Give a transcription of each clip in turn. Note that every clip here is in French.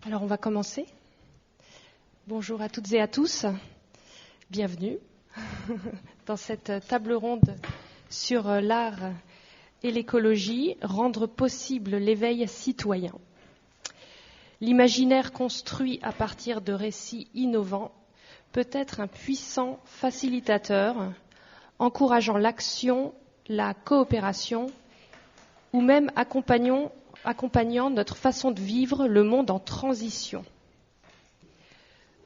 Alors on va commencer. Bonjour à toutes et à tous. Bienvenue dans cette table ronde sur l'art et l'écologie, rendre possible l'éveil citoyen. L'imaginaire construit à partir de récits innovants peut être un puissant facilitateur, encourageant l'action, la coopération ou même accompagnant notre façon de vivre le monde en transition.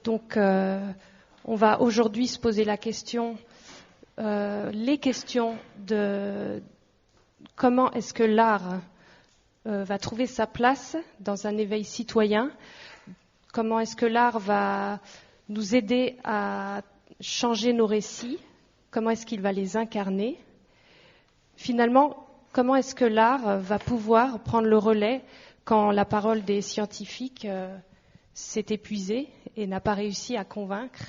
Donc, on va aujourd'hui se poser les questions de comment est-ce que l'art va trouver sa place dans un éveil citoyen, comment est-ce que l'art va nous aider à changer nos récits, comment est-ce qu'il va les incarner. Finalement, comment est-ce que l'art va pouvoir prendre le relais quand la parole des scientifiques s'est épuisée et n'a pas réussi à convaincre?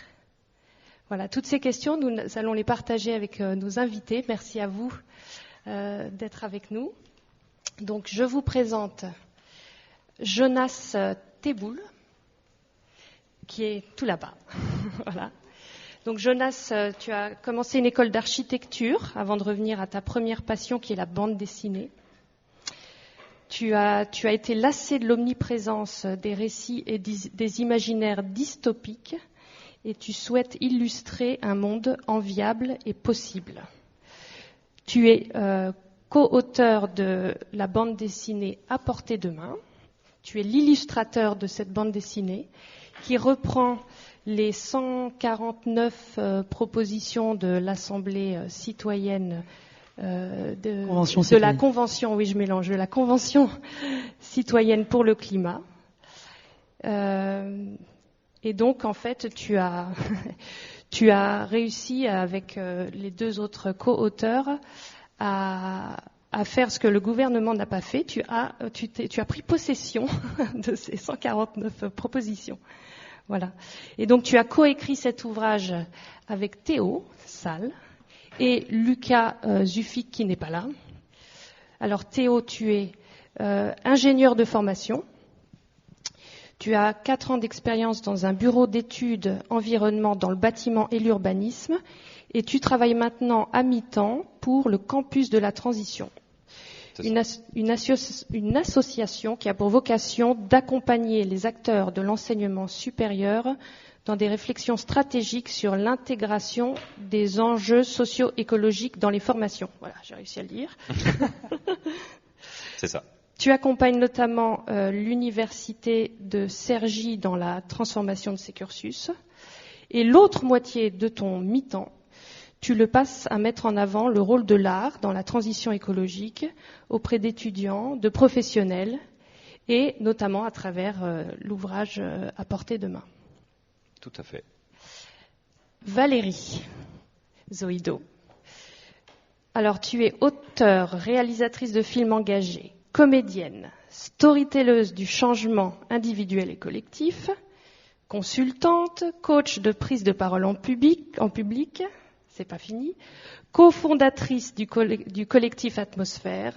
Voilà, toutes ces questions, nous allons les partager avec nos invités. Merci à vous d'être avec nous. Donc, je vous présente Jonas Teboul, qui est tout là-bas. Voilà. Donc Jonas, tu as commencé une école d'architecture avant de revenir à ta première passion qui est la bande dessinée. Tu as été lassé de l'omniprésence des récits et des imaginaires dystopiques et tu souhaites illustrer un monde enviable et possible. Tu es co-auteur de la bande dessinée À portée de main. Tu es l'illustrateur de cette bande dessinée qui reprend les 149 propositions de l'Assemblée citoyenne de la Convention, oui je mélange, de la Convention citoyenne pour le climat. Et donc en fait tu as réussi avec les deux autres co-auteurs à faire ce que le gouvernement n'a pas fait. Tu as pris possession de ces 149 propositions. Voilà. Et donc tu as coécrit cet ouvrage avec Théo Sall et Lucas Zufik qui n'est pas là. Alors Théo, tu es ingénieur de formation. Tu as 4 ans d'expérience dans un bureau d'études environnement dans le bâtiment et l'urbanisme et tu travailles maintenant à mi-temps pour le campus de la transition. Une association qui a pour vocation d'accompagner les acteurs de l'enseignement supérieur dans des réflexions stratégiques sur l'intégration des enjeux socio-écologiques dans les formations. Voilà, j'ai réussi à le dire. C'est ça. Tu accompagnes notamment l'université de Cergy dans la transformation de ses cursus. Et l'autre moitié de ton mi-temps, tu le passes à mettre en avant le rôle de l'art dans la transition écologique auprès d'étudiants, de professionnels et notamment à travers l'ouvrage À portée de main. Tout à fait. Valérie Zoïdo. Alors tu es auteure, réalisatrice de films engagés, comédienne, storytelleuse du changement individuel et collectif, consultante, coach de prise de parole en public, c'est pas fini, cofondatrice du collectif Atmosphère,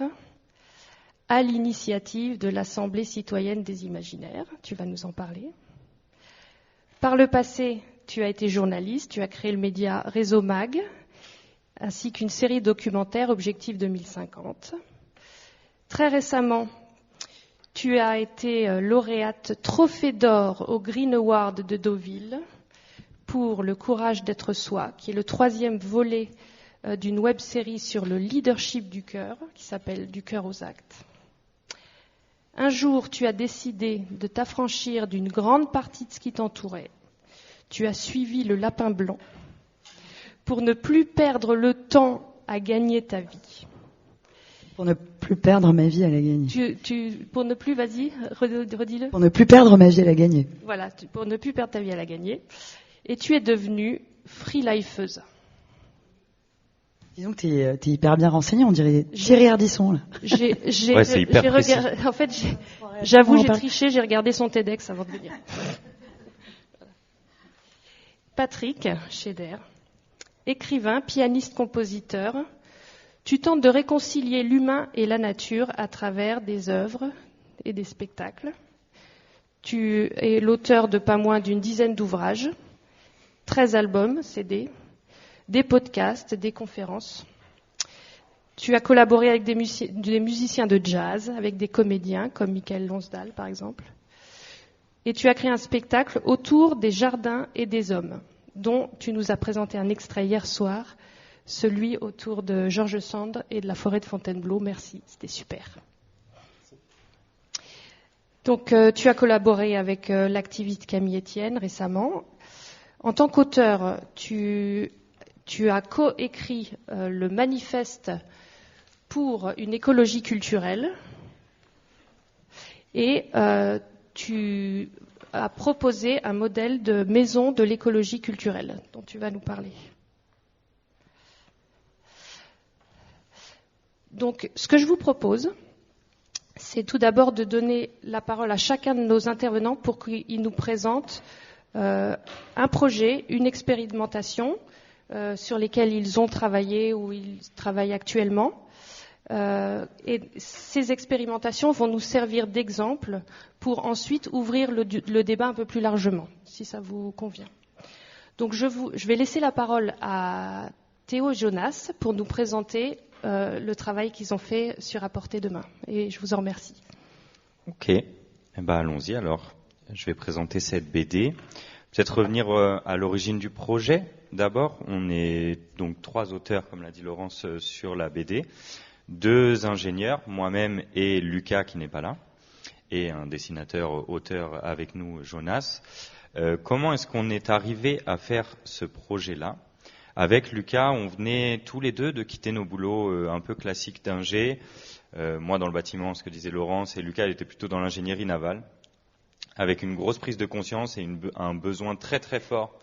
à l'initiative de l'Assemblée citoyenne des imaginaires. Tu vas nous en parler. Par le passé, tu as été journaliste, tu as créé le média Réseau Mag, ainsi qu'une série documentaire Objectif 2050. Très récemment, tu as été lauréate Trophée d'or au Green Award de Deauville pour Le courage d'être soi, qui est le 3e volet d'une web-série sur le leadership du cœur, qui s'appelle Du cœur aux actes. Un jour, tu as décidé de t'affranchir d'une grande partie de ce qui t'entourait. Tu as suivi le lapin blanc pour ne plus perdre le temps à gagner ta vie. Pour ne plus perdre ma vie à la gagner. Pour ne plus, vas-y, redis-le. Pour ne plus perdre ma vie à la gagner. Voilà, pour ne plus perdre ta vie à la gagner. Et tu es devenue free-lifeuse. Disons que t'es hyper bien renseignée, on dirait Thierry Ardisson, là. C'est hyper précis. En fait, j'avoue, j'ai triché, j'ai regardé son TEDx avant de venir. Patrick Scheder, écrivain, pianiste, compositeur, tu tentes de réconcilier l'humain et la nature à travers des œuvres et des spectacles. Tu es l'auteur de pas moins d'une dizaine d'ouvrages, 13 albums, CD, des podcasts, des conférences. Tu as collaboré avec des musiciens de jazz, avec des comédiens comme Michael Lonsdal par exemple. Et tu as créé un spectacle autour des jardins et des hommes, dont tu nous as présenté un extrait hier soir, celui autour de George Sand et de la forêt de Fontainebleau. Merci, c'était super. Donc, tu as collaboré avec l'activiste Camille Etienne récemment. En tant qu'auteur, tu as coécrit le manifeste pour une écologie culturelle et tu as proposé un modèle de maison de l'écologie culturelle dont tu vas nous parler. Donc, ce que je vous propose, c'est tout d'abord de donner la parole à chacun de nos intervenants pour qu'ils nous présentent un projet, une expérimentation sur lesquelles ils ont travaillé ou ils travaillent actuellement. Et ces expérimentations vont nous servir d'exemple pour ensuite ouvrir le débat un peu plus largement, si ça vous convient. Donc je vais laisser la parole à Théo et Jonas pour nous présenter le travail qu'ils ont fait sur À portée de main. Et je vous en remercie. Ok, allons-y alors. Je vais présenter cette BD. Peut-être revenir à l'origine du projet d'abord. On est donc 3 auteurs, comme l'a dit Laurence, sur la BD. 2 ingénieurs, moi-même et Lucas qui n'est pas là, et un dessinateur-auteur avec nous, Jonas. Comment est-ce qu'on est arrivé à faire ce projet-là ? Avec Lucas, on venait tous les deux de quitter nos boulots un peu classiques d'ingé. Moi dans le bâtiment, ce que disait Laurence, et Lucas il était plutôt dans l'ingénierie navale, avec une grosse prise de conscience et un besoin très très fort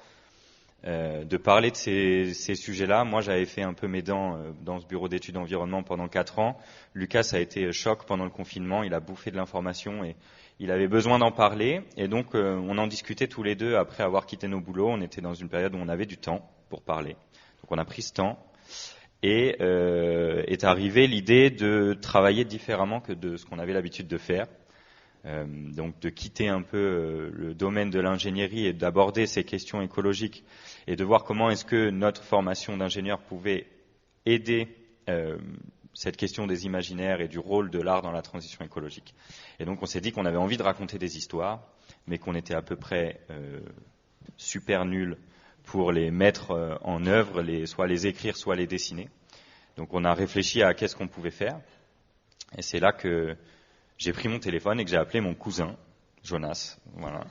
de parler de ces sujets-là. Moi, j'avais fait un peu mes dents dans ce bureau d'études environnement pendant 4 ans. Lucas, ça a été choc pendant le confinement. Il a bouffé de l'information et il avait besoin d'en parler. Et donc, on en discutait tous les deux après avoir quitté nos boulots. On était dans une période où on avait du temps pour parler. Donc, on a pris ce temps. Et est arrivée l'idée de travailler différemment que de ce qu'on avait l'habitude de faire. Donc de quitter un peu le domaine de l'ingénierie et d'aborder ces questions écologiques et de voir comment est-ce que notre formation d'ingénieur pouvait aider cette question des imaginaires et du rôle de l'art dans la transition écologique. Et donc on s'est dit qu'on avait envie de raconter des histoires, mais qu'on était à peu près super nuls pour les mettre en œuvre, soit les écrire, soit les dessiner. Donc on a réfléchi à qu'est-ce qu'on pouvait faire. Et c'est là que j'ai pris mon téléphone et que j'ai appelé mon cousin, Jonas, voilà,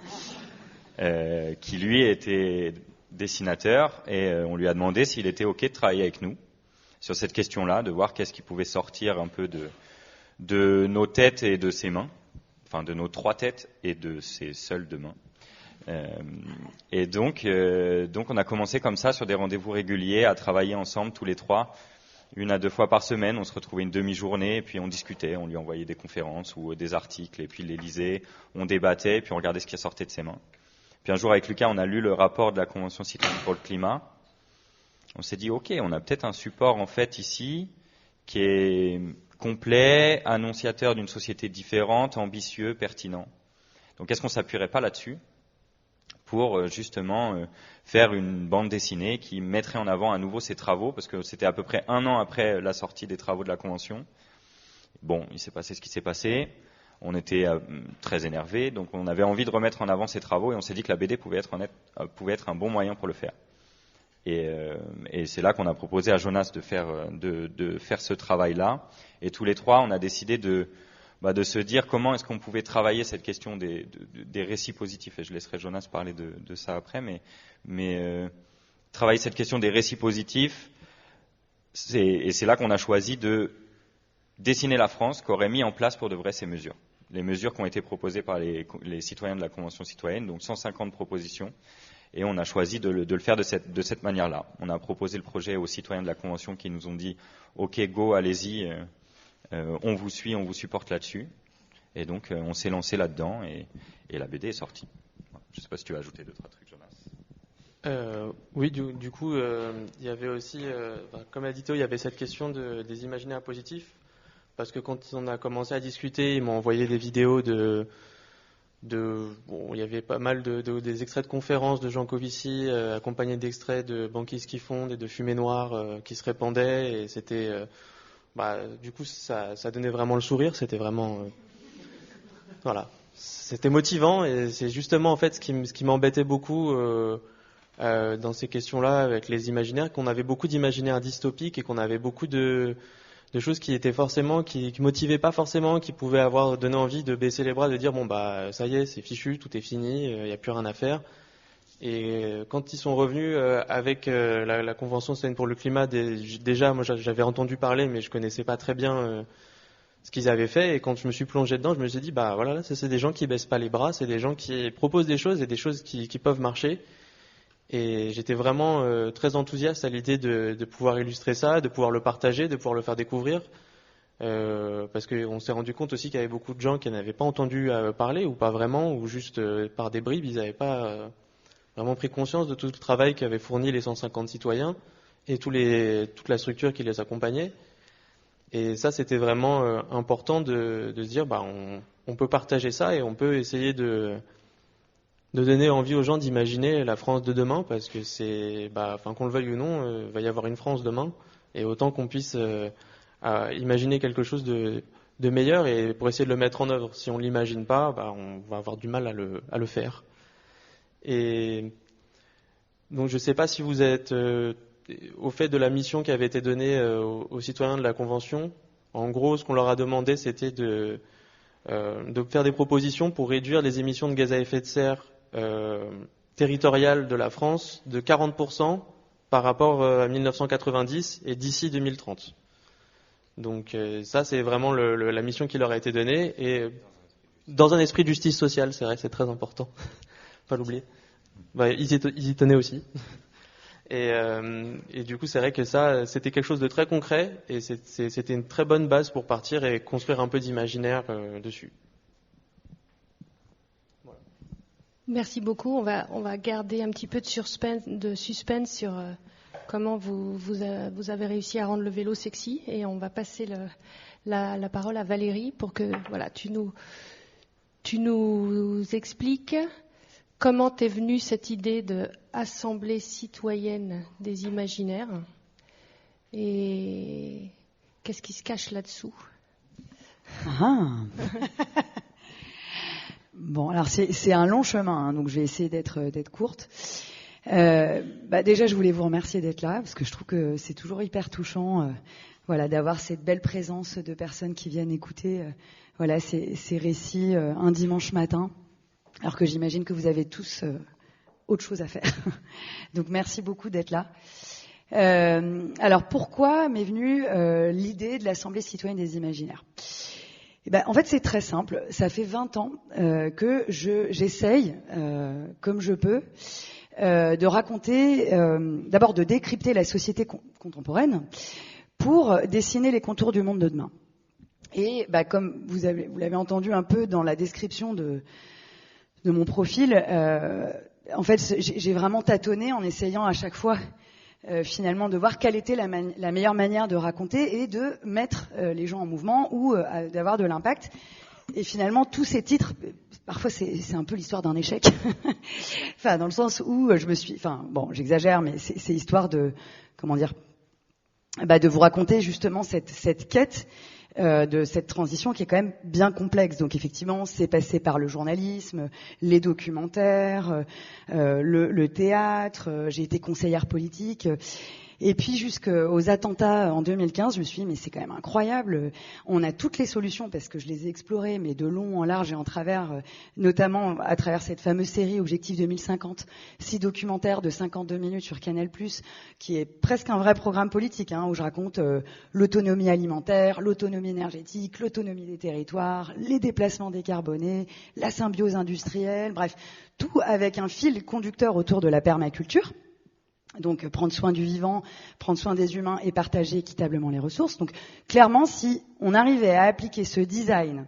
qui lui était dessinateur, et on lui a demandé s'il était OK de travailler avec nous sur cette question-là, de voir qu'est-ce qui pouvait sortir un peu de nos têtes et de ses mains, enfin de nos 3 têtes et de ses seules 2 mains. Et donc on a commencé comme ça sur des rendez-vous réguliers à travailler ensemble tous les 3. 1 à 2 fois par semaine, on se retrouvait une demi-journée et puis on discutait, on lui envoyait des conférences ou des articles et puis il les lisait, on débattait et puis on regardait ce qui sortait de ses mains. Puis un jour avec Lucas, on a lu le rapport de la Convention citoyenne pour le climat. On s'est dit, ok, on a peut-être un support en fait ici qui est complet, annonciateur d'une société différente, ambitieux, pertinent. Donc est-ce qu'on s'appuierait pas là-dessus pour justement faire une bande dessinée qui mettrait en avant à nouveau ces travaux, parce que c'était à peu près 1 an après la sortie des travaux de la Convention. Bon, il s'est passé ce qui s'est passé, on était très énervés, donc on avait envie de remettre en avant ces travaux, et on s'est dit que la BD pouvait être un bon moyen pour le faire. Et c'est là qu'on a proposé à Jonas de faire ce travail-là, et tous les 3, on a décidé de se dire comment est-ce qu'on pouvait travailler cette question des récits positifs. Et je laisserai Jonas parler de ça après, mais travailler cette question des récits positifs, c'est là qu'on a choisi de dessiner la France qu'aurait mis en place pour de vrai ces mesures. Les mesures qui ont été proposées par les citoyens de la Convention citoyenne, donc 150 propositions, et on a choisi de le faire de cette manière-là. On a proposé le projet aux citoyens de la Convention qui nous ont dit « Ok, go, allez-y ». On vous suit, on vous supporte là-dessus. Et donc, on s'est lancé là-dedans et la BD est sortie. Je ne sais pas si tu as ajouté 2-3 trucs, Jonas. Oui, du coup, il y avait aussi, comme a dit Théo, il y avait cette question des imaginaires positifs. Parce que quand on a commencé à discuter, ils m'ont envoyé des vidéos il y avait pas mal des extraits de conférences de Jean Covici, accompagnés d'extraits de banquises qui fondent et de fumée noire qui se répandaient, et c'était, du coup, ça donnait vraiment le sourire. C'était vraiment, voilà, c'était motivant, et c'est justement en fait ce qui m'embêtait beaucoup dans ces questions-là avec les imaginaires, qu'on avait beaucoup d'imaginaires dystopiques et qu'on avait beaucoup de choses qui étaient forcément, qui motivaient pas forcément, qui pouvaient avoir donné envie de baisser les bras, de dire bon bah ça y est, c'est fichu, tout est fini, il n'y a plus rien à faire. Et quand ils sont revenus avec la Convention citoyenne pour le climat, déjà moi j'avais entendu parler, mais je connaissais pas très bien ce qu'ils avaient fait. Et quand je me suis plongé dedans, je me suis dit bah voilà, là, c'est des gens qui baissent pas les bras, c'est des gens qui proposent des choses et des choses qui peuvent marcher. Et j'étais vraiment très enthousiaste à l'idée de pouvoir illustrer ça, de pouvoir le partager, de pouvoir le faire découvrir. Parce qu'on s'est rendu compte aussi qu'il y avait beaucoup de gens qui n'avaient pas entendu parler, ou pas vraiment, ou juste par des bribes, ils n'avaient pas vraiment pris conscience de tout le travail qu'avaient fourni les 150 citoyens et toute la structure qui les accompagnait. Et ça, c'était vraiment important de se dire, on peut partager ça, et on peut essayer de donner envie aux gens d'imaginer la France de demain, parce que c'est, qu'on le veuille ou non, va y avoir une France demain, et autant qu'on puisse imaginer quelque chose de meilleur, et pour essayer de le mettre en œuvre. Si on l'imagine pas, on va avoir du mal à le faire. Et donc je ne sais pas si vous êtes au fait de la mission qui avait été donnée aux citoyens de la Convention. En gros, ce qu'on leur a demandé, c'était de faire des propositions pour réduire les émissions de gaz à effet de serre territoriales de la France de 40% par rapport à 1990 et d'ici 2030. Donc ça, c'est vraiment la mission qui leur a été donnée, et dans un esprit de justice sociale, c'est vrai, c'est très important, pas l'oublier. Ils y tenaient aussi. Et du coup, c'est vrai que ça, c'était quelque chose de très concret, et c'était une très bonne base pour partir et construire un peu d'imaginaire dessus. Voilà. Merci beaucoup. On va garder un petit peu de suspense sur comment vous avez réussi à rendre le vélo sexy, et on va passer la parole à Valérie pour que tu nous expliques comment t'es venue cette idée de assemblée citoyenne des imaginaires, et qu'est-ce qui se cache là-dessous. Bon, alors c'est un long chemin, donc je vais essayer d'être courte. Déjà, je voulais vous remercier d'être là, parce que je trouve que c'est toujours hyper touchant, d'avoir cette belle présence de personnes qui viennent écouter, ces récits un dimanche matin, alors que j'imagine que vous avez tous autre chose à faire. Donc, merci beaucoup d'être là. Alors, pourquoi m'est venue l'idée de l'Assemblée citoyenne des imaginaires ? En fait, c'est très simple. Ça fait 20 ans que j'essaye, comme je peux, de raconter, d'abord de décrypter la société contemporaine pour dessiner les contours du monde de demain. Et comme vous l'avez entendu un peu dans la description de mon profil, en fait, j'ai vraiment tâtonné en essayant à chaque fois finalement de voir quelle était la meilleure manière de raconter et de mettre les gens en mouvement ou d'avoir de l'impact. Et finalement, tous ces titres, parfois c'est un peu l'histoire d'un échec. Enfin, dans le sens où j'exagère, mais c'est histoire de, de vous raconter justement cette quête de cette transition qui est quand même bien complexe. Donc effectivement, c'est passé par le journalisme, les documentaires, le théâtre, j'ai été conseillère politique. Et puis jusqu'aux attentats en 2015, je me suis dit, mais c'est quand même incroyable. On a toutes les solutions parce que je les ai explorées, mais de long, en large et en travers, notamment à travers cette fameuse série Objectif 2050, 6 documentaires de 52 minutes sur Canal+, qui est presque un vrai programme politique, où je raconte l'autonomie alimentaire, l'autonomie énergétique, l'autonomie des territoires, les déplacements décarbonés, la symbiose industrielle, bref, tout avec un fil conducteur autour de la permaculture. Donc prendre soin du vivant, prendre soin des humains et partager équitablement les ressources. Donc clairement, si on arrivait à appliquer ce design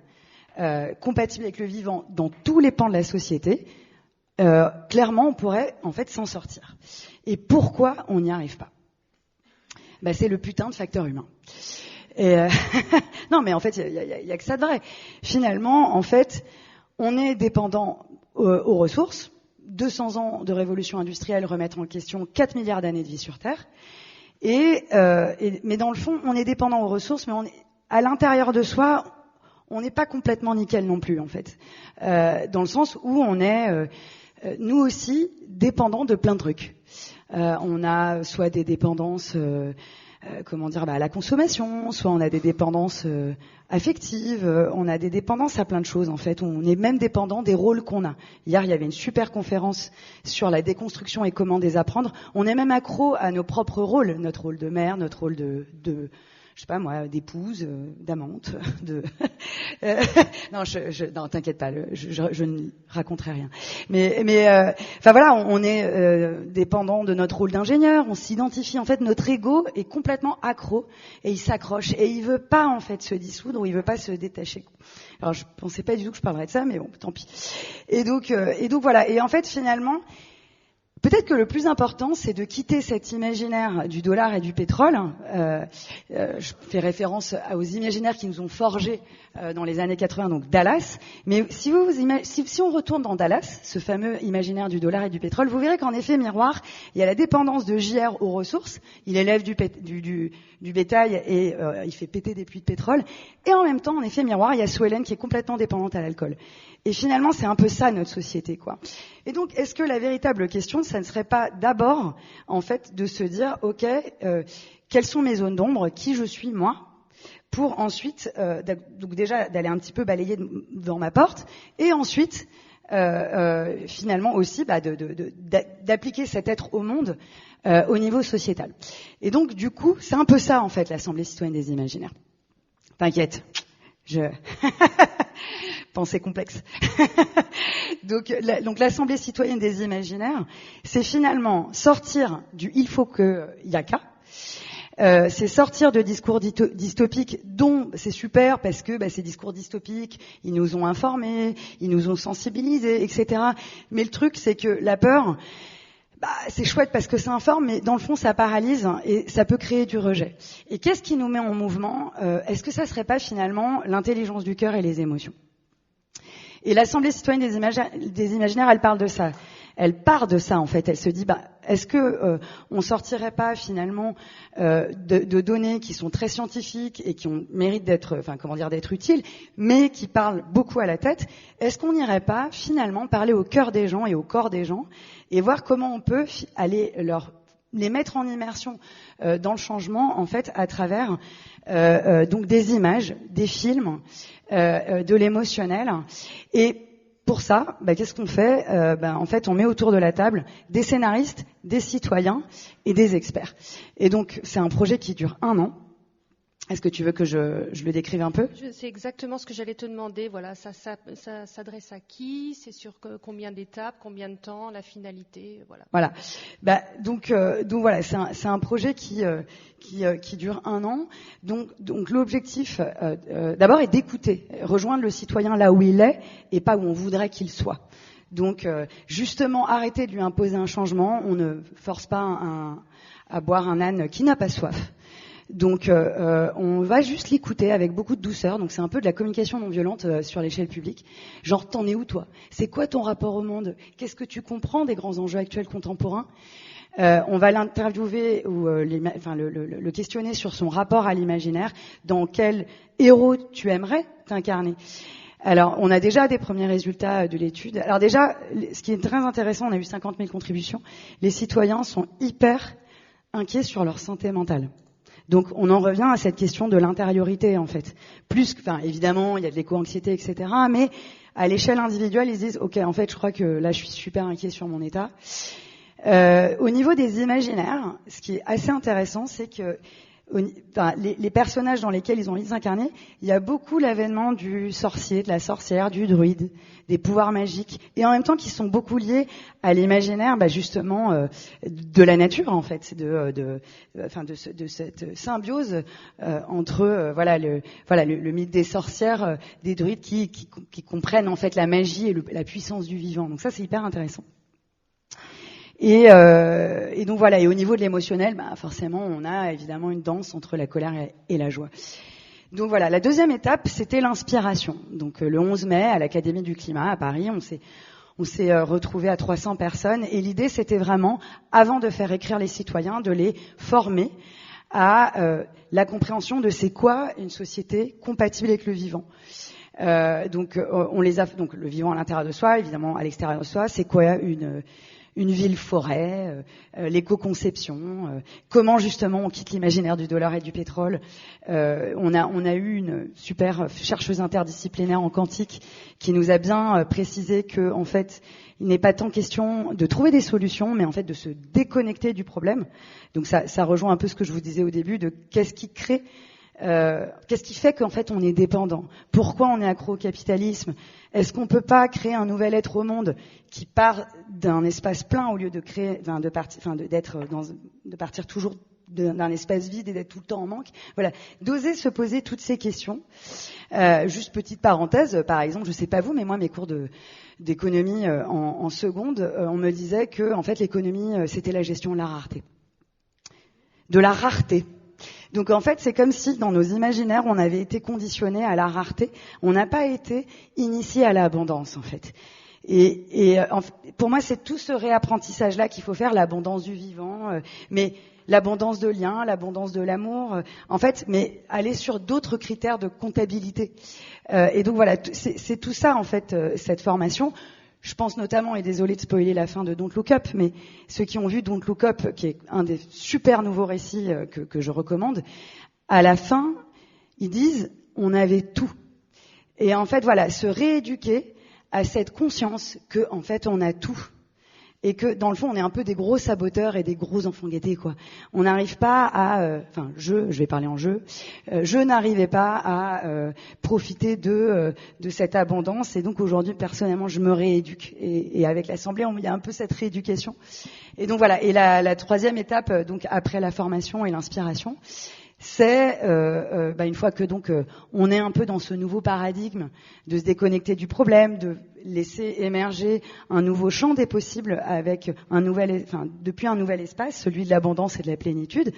compatible avec le vivant dans tous les pans de la société, clairement on pourrait en fait s'en sortir. Et pourquoi on n'y arrive pas ? C'est le putain de facteur humain. Et non, mais en fait, il y a que ça de vrai. Finalement, en fait, on est dépendant aux ressources. 200 ans de révolution industrielle remettent en question 4 milliards d'années de vie sur Terre. Mais dans le fond, on est dépendant aux ressources, mais à l'intérieur de soi, on n'est pas complètement nickel non plus, en fait. Dans le sens où on est, nous aussi, dépendants de plein de trucs. On a soit des dépendances, à la consommation, soit on a des dépendances affectives, on a des dépendances à plein de choses, en fait. On est même dépendant des rôles qu'on a. Hier, il y avait une super conférence sur la déconstruction et comment désapprendre. On est même accro à nos propres rôles, notre rôle de mère, notre rôle de je sais pas moi, d'épouse, d'amante, non, t'inquiète pas, je ne raconterai rien. On est dépendant de notre rôle d'ingénieur, on s'identifie, en fait, notre ego est complètement accro et il s'accroche et il veut pas, en fait, se dissoudre ou il veut pas se détacher. Alors, je pensais pas du tout que je parlerais de ça, mais bon, tant pis. Et donc voilà. Et en fait, finalement, peut-être que le plus important, c'est de quitter cet imaginaire du dollar et du pétrole. Je fais référence aux imaginaires qui nous ont forgés dans les années 80, donc Dallas. Mais si on retourne dans Dallas, ce fameux imaginaire du dollar et du pétrole, vous verrez qu'en effet miroir, il y a la dépendance de JR aux ressources. Il élève du bétail et il fait péter des puits de pétrole. Et en même temps, en effet miroir, il y a Sue Ellen qui est complètement dépendante à l'alcool. Et finalement, c'est un peu ça notre société, quoi. Et donc, est-ce que la véritable question, ça ne serait pas d'abord, en fait, de se dire, ok, quelles sont mes zones d'ombre, qui je suis moi, pour ensuite, donc déjà d'aller un petit peu balayer devant ma porte, et ensuite, finalement aussi, d'appliquer cet être au monde au niveau sociétal. Et donc, du coup, c'est un peu ça, en fait, l'Assemblée citoyenne des imaginaires. T'inquiète, pensée complexe. Donc l'Assemblée citoyenne des imaginaires, c'est finalement sortir du il faut que y a qu'à. C'est sortir de discours dystopiques dont c'est super parce que ces discours dystopiques, ils nous ont informés, ils nous ont sensibilisés, etc. Mais le truc, c'est que la peur, c'est chouette parce que ça informe, mais dans le fond, ça paralyse et ça peut créer du rejet. Et qu'est-ce qui nous met en mouvement ? Est-ce que ça serait pas finalement l'intelligence du cœur et les émotions ? Et l'Assemblée citoyenne des imaginaires, elle parle de ça. Elle part de ça, en fait. Elle se dit, est-ce que on sortirait pas finalement de données qui sont très scientifiques et qui méritent d'être, d'être utiles, mais qui parlent beaucoup à la tête. Est-ce qu'on n'irait pas finalement parler au cœur des gens et au corps des gens et voir comment on peut aller les mettre en immersion dans le changement, en fait, à travers donc des images, des films, de l'émotionnel. Et pour ça, qu'est-ce qu'on fait ? En fait, on met autour de la table des scénaristes, des citoyens et des experts. Et donc, c'est un projet qui dure 1 an. Est-ce que tu veux que je le décrive un peu ? C'est exactement ce que j'allais te demander. Voilà, ça s'adresse à qui ? C'est sur combien d'étapes, combien de temps, la finalité, voilà. Voilà. Donc voilà, c'est un projet qui dure 1 an. Donc l'objectif d'abord est d'écouter, rejoindre le citoyen là où il est et pas où on voudrait qu'il soit. Donc justement arrêter de lui imposer un changement. On ne force pas à boire un âne qui n'a pas soif. Donc on va juste l'écouter avec beaucoup de douceur. Donc c'est un peu de la communication non violente sur l'échelle publique. Genre, t'en es où toi ? C'est quoi ton rapport au monde ? Qu'est-ce que tu comprends des grands enjeux actuels contemporains ? On va l'interviewer ou le questionner sur son rapport à l'imaginaire. Dans quel héros tu aimerais t'incarner ? Alors, on a déjà des premiers résultats de l'étude. Alors déjà, ce qui est très intéressant, on a eu 50 000 contributions. Les citoyens sont hyper inquiets sur leur santé mentale. Donc, on en revient à cette question de l'intériorité, en fait. Évidemment, il y a de l'éco-anxiété, etc. Mais à l'échelle individuelle, ils se disent, OK, en fait, je crois que là, je suis super inquiet sur mon état. Au niveau des imaginaires, ce qui est assez intéressant, c'est que les personnages dans lesquels ils ont envie de s'incarner, il y a beaucoup l'avènement du sorcier, de la sorcière, du druide, des pouvoirs magiques, et en même temps qui sont beaucoup liés à l'imaginaire, justement, de la nature, en fait, de cette symbiose entre le mythe des sorcières, des druides qui comprennent en fait la magie et la puissance du vivant. Donc ça, c'est hyper intéressant. Et donc voilà, et au niveau de l'émotionnel, forcément, on a évidemment une danse entre la colère et la joie. Donc voilà, la deuxième étape, c'était l'inspiration. Donc le 11 mai, à l'Académie du Climat à Paris, on s'est retrouvés à 300 personnes et l'idée, c'était vraiment, avant de faire écrire les citoyens, de les former à la compréhension de c'est quoi une société compatible avec le vivant. Donc le vivant à l'intérieur de soi, évidemment à l'extérieur de soi, c'est quoi une ville-forêt, l'éco-conception, comment justement on quitte l'imaginaire du dollar et du pétrole. On a eu une super chercheuse interdisciplinaire en quantique qui nous a bien précisé que en fait, il n'est pas tant question de trouver des solutions, mais en fait de se déconnecter du problème. Donc ça rejoint un peu ce que je vous disais au début de qu'est-ce qui fait qu'en fait on est dépendant? Pourquoi on est accro au capitalisme? Est-ce qu'on peut pas créer un nouvel être au monde qui part d'un espace plein au lieu de partir toujours d'un espace vide et d'être tout le temps en manque? Voilà, d'oser se poser toutes ces questions. Juste petite parenthèse, par exemple, je sais pas vous, mais moi mes cours d'économie en seconde, on me disait que en fait l'économie c'était la gestion de la rareté. De la rareté. Donc en fait, c'est comme si dans nos imaginaires, on avait été conditionné à la rareté. On n'a pas été initié à l'abondance, en fait. Et pour moi, c'est tout ce réapprentissage-là qu'il faut faire, l'abondance du vivant, mais l'abondance de liens, l'abondance de l'amour, en fait, mais aller sur d'autres critères de comptabilité. Et donc voilà, c'est tout ça, en fait, cette formation. Je pense notamment, et désolé de spoiler la fin de Don't Look Up, mais ceux qui ont vu Don't Look Up, qui est un des super nouveaux récits que je recommande, à la fin, ils disent « on avait tout ». Et en fait, voilà, se rééduquer à cette conscience que, en fait, on a tout. Et que, dans le fond, on est un peu des gros saboteurs et des gros enfants gâtés, quoi. On n'arrive pas à... je vais parler en jeu. Je n'arrivais pas à profiter de cette abondance. Et donc, aujourd'hui, personnellement, je me rééduque. Et avec l'Assemblée, il y a un peu cette rééducation. Et donc, voilà. Et la troisième étape, donc après la formation et l'inspiration, c'est une fois que donc on est un peu dans ce nouveau paradigme de se déconnecter du problème, de laisser émerger un nouveau champ des possibles avec depuis un nouvel espace, celui de l'abondance et de la plénitude.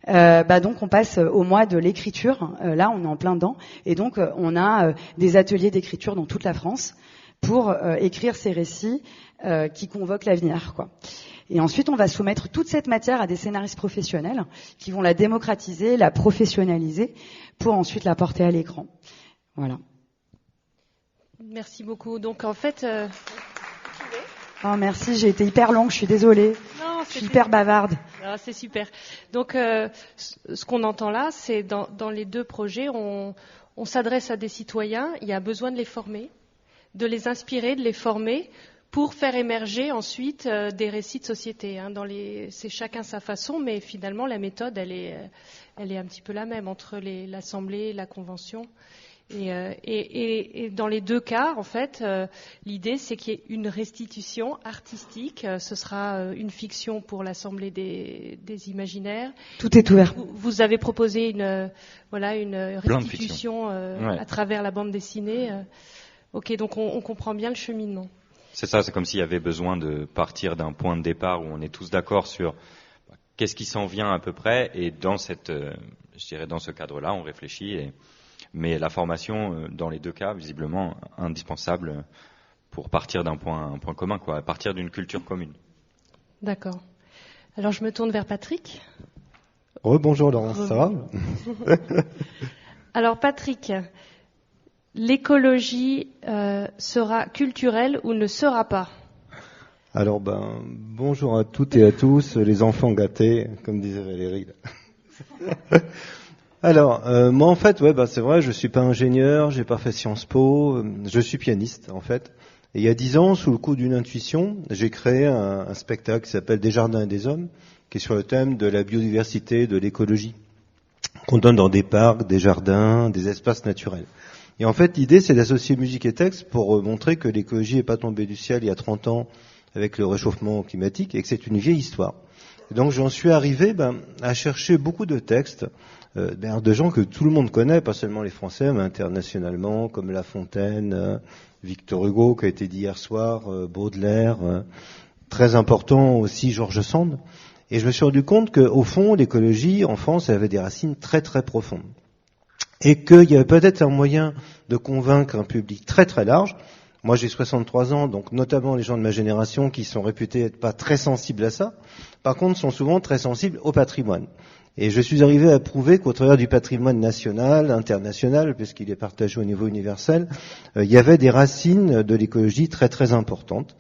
Donc on passe au mois de l'écriture. Là, on est en plein dedans, et donc on a des ateliers d'écriture dans toute la France pour écrire ces récits qui convoquent l'avenir, quoi. Et ensuite, on va soumettre toute cette matière à des scénaristes professionnels qui vont la démocratiser, la professionnaliser, pour ensuite la porter à l'écran. Voilà. Merci beaucoup. Donc, en fait... Oh, merci, j'ai été hyper longue, je suis désolée. Non, je suis hyper bavarde. Ah, c'est super. Donc, ce qu'on entend là, c'est dans les deux projets, on s'adresse à des citoyens, il y a besoin de les former, de les inspirer, de les former, pour faire émerger ensuite des récits de société. C'est chacun sa façon, mais finalement la méthode, elle est un petit peu la même entre l'Assemblée et la Convention. Et dans les deux cas, en fait, l'idée c'est qu'il y ait une restitution artistique. Ce sera une fiction pour l'Assemblée des imaginaires. Tout est ouvert. Vous avez proposé une restitution à travers la bande dessinée. Ok, donc on comprend bien le cheminement. C'est ça, c'est comme s'il y avait besoin de partir d'un point de départ où on est tous d'accord sur qu'est-ce qui s'en vient à peu près, et dans dans ce cadre-là, on réfléchit. Mais la formation, dans les deux cas, visiblement indispensable pour partir d'un point commun, quoi, partir d'une culture commune. D'accord. Alors je me tourne vers Patrick. Bonjour Laurence, ça va? Alors Patrick, l'écologie sera culturelle ou ne sera pas? Alors bonjour à toutes et à tous, les enfants gâtés, comme disait Valérie. Alors moi en fait, c'est vrai, je suis pas ingénieur, j'ai pas fait Sciences Po, je suis pianiste en fait. Et il y a 10 ans, sous le coup d'une intuition, j'ai créé un spectacle qui s'appelle Des jardins et des hommes, qui est sur le thème de la biodiversité, de l'écologie, qu'on donne dans des parcs, des jardins, des espaces naturels. Et en fait, l'idée, c'est d'associer musique et texte pour montrer que l'écologie n'est pas tombée du ciel il y a 30 ans avec le réchauffement climatique et que c'est une vieille histoire. Et donc, j'en suis arrivé à chercher beaucoup de textes de gens que tout le monde connaît, pas seulement les Français, mais internationalement, comme La Fontaine, Victor Hugo, qui a été dit hier soir, Baudelaire, très important aussi George Sand. Et je me suis rendu compte qu'au fond, l'écologie, en France, elle avait des racines très très profondes. et qu'il y avait peut-être un moyen de convaincre un public très très large. Moi j'ai 63 ans, donc notamment les gens de ma génération qui sont réputés être pas très sensibles à ça, par contre sont souvent très sensibles au patrimoine. Et je suis arrivé à prouver qu'au travers du patrimoine national, international, puisqu'il est partagé au niveau universel, il y avait des racines de l'écologie très très importantes.